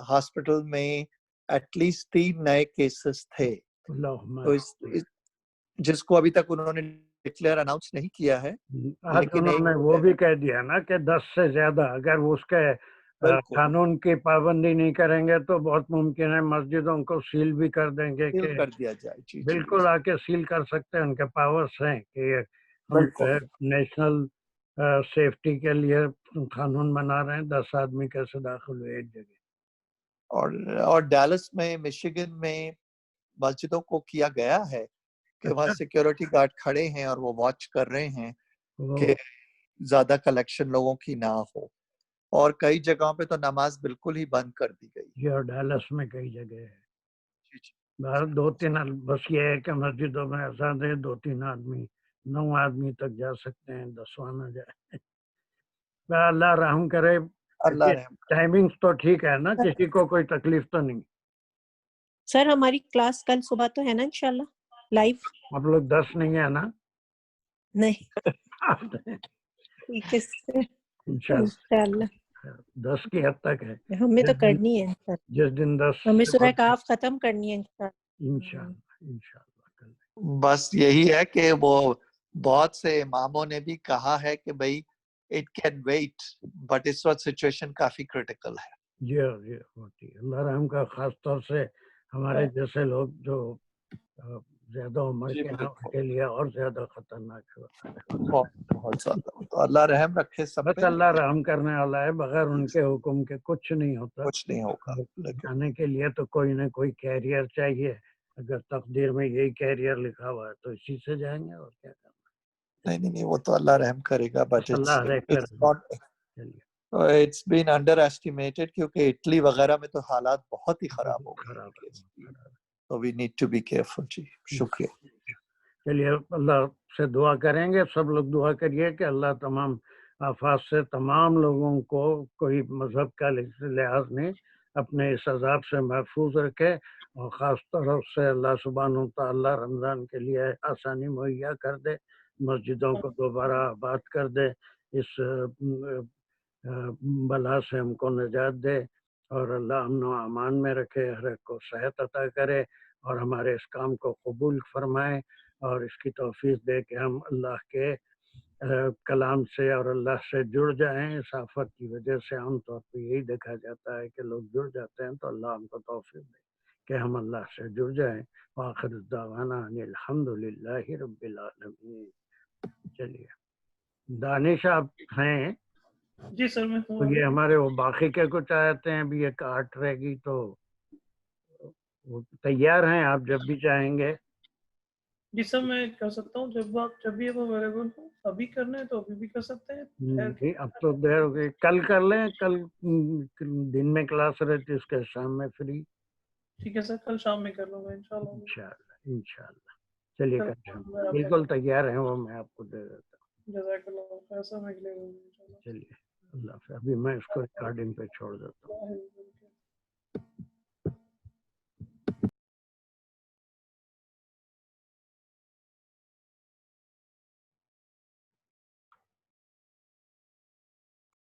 ہاسپٹل میں ایٹ لیسٹ 3 نئے کیسز تھے. تو جس کو ابھی تک انہوں نے ڈکلیئر اناؤنس نہیں کیا ہے, لیکن انہوں نے وہ بھی کہہ دیا نا کہ 10 سے زیادہ اگر اس کے قانون کی پابندی نہیں کریں گے تو بہت ممکن ہے مسجدوں کو سیل بھی کر دیں گے. کہ کر دیا جائے. بالکل آ کے سیل کر سکتے ہیں, ان کے پاورز ہیں کہ نیشنل سیفٹی کے لیے قانون بنا رہے ہیں, 10 آدمی کیسے داخل ہوئے ایک جگہ. اور ڈیلس میں, مشیگن میں مسجدوں کو کیا گیا ہے کہ وہاں سیکیورٹی گارڈ کھڑے ہیں اور وہ واچ کر رہے ہیں کہ زیادہ کلیکشن لوگوں کی نہ ہو, اور کئی جگہوں پہ تو نماز بالکل ہی بند کر دی گئی. یہ اور ڈیلس میں کئی جگہ ہے. 2-3 بس یہ ہے کہ مسجدوں میں ایسا دے 2-3 آدمی, 9 آدمی تک جا سکتے ہیں, 10واں نہ جائے. اللہ رحم کرے. ٹائمنگ تو ٹھیک ہے نا, کسی کو کوئی تکلیف تو نہیں؟ سر ہماری کلاس کل صبح تو ہے نا انشاءاللہ لائیو؟ آپ لوگ 10 نہیں ہے نا؟ نہیں, انشاءاللہ 10 کی حد تک ہے. ہمیں تو کرنی ہے جس دن 10 ہمیں سورہ کاف ختم کرنی ہے انشاءاللہ. بس یہی ہے کہ وہ بہت سے اماموں نے بھی کہا ہے کہ بھائی اٹ کین ویٹ, بٹ اس وقت سچویشن کافی کریٹیکل ہے. جی ہوتی ہے. اللہ رحم کا, خاص طور سے ہمارے جیسے لوگ جو زیادہ عمر کے لیے اور زیادہ خطرناک ہوتا ہے. بہت زیادہ. تو اللہ رحم رکھے سب پہ. اللہ رحم کرنے والا ہے, بغیر ان کے حکم کے کچھ نہیں ہوتا, کچھ نہیں ہوگا. جانے کے لیے تو کوئی نہ کوئی کیریئر چاہیے. اگر تقدیر میں یہی کیریئر لکھا ہوا ہے تو اسی سے جائیں گے, اور کیا کرنا. نہیں, وہ تو اللہ رحم کرے گا. اللہ رحم. It's been underestimated کیونکہ اٹلی وغیرہ میں تو حالات بہت ہی خراب ہو گئے. So we need to be careful. جی شکریہ. چلیے اللہ سے دعا کریں گے. سب لوگ دعا کریے کہ اللہ تمام آفات سے تمام لوگوں کو کوئی مذہب کا لحاظ نہیں اپنے اس عذاب سے محفوظ رکھے، اور خاص طرف سے اللہ سبحانہ وتعالی رمضان کے لیے آسانی مہیا کر دے، مسجدوں کو دوبارہ آباد کر دے، اس بلا سے ہم کو نجات دے، اور اللہ امن و امان میں رکھے، ہر ایک کو صحت عطا کرے، اور ہمارے اس کام کو قبول فرمائے، اور اس کی توفیق دے کہ ہم اللہ کے کلام سے اور اللہ سے جڑ جائیں. اس آفت کی وجہ سے عام طور پہ یہی دیکھا جاتا ہے کہ لوگ جڑ جاتے ہیں، تو اللہ ہم کو توفیق دے کہ ہم اللہ سے جڑ جائیں. وآخر دعوانا ان الحمدللہ رب العالمین. چلیے دانش آپ ہیں؟ جی سر میں تو یہ ہمارے وہ باقی کے کچھ آیتیں ہیں، ابھی ایک 8 رہے گی، تو وہ تیار ہیں آپ جب بھی چاہیں گے؟ جی سر میں کر سکتا ہوں، جب بھی اب اویلیبل ہوں. ابھی کرنا ہے تو ابھی بھی کر سکتے ہیں. جی اب تو دیر ہو گئی، کل کر لیں. کل دن میں کلاس رہتی، اس کے شام میں فری. ٹھیک ہے سر، کل شام میں کر لوں گا انشاءاللہ. انشاءاللہ. چلیے کل شام بالکل تیار ہیں، وہ میں آپ کو دے دیتا ہوں. جزاک اللہ خیر. میں لے لوں گا انشاءاللہ. چلیے اللہ حافظ. ابھی میں اس کو ریکارڈنگ پہ چھوڑ دیتا ہوں.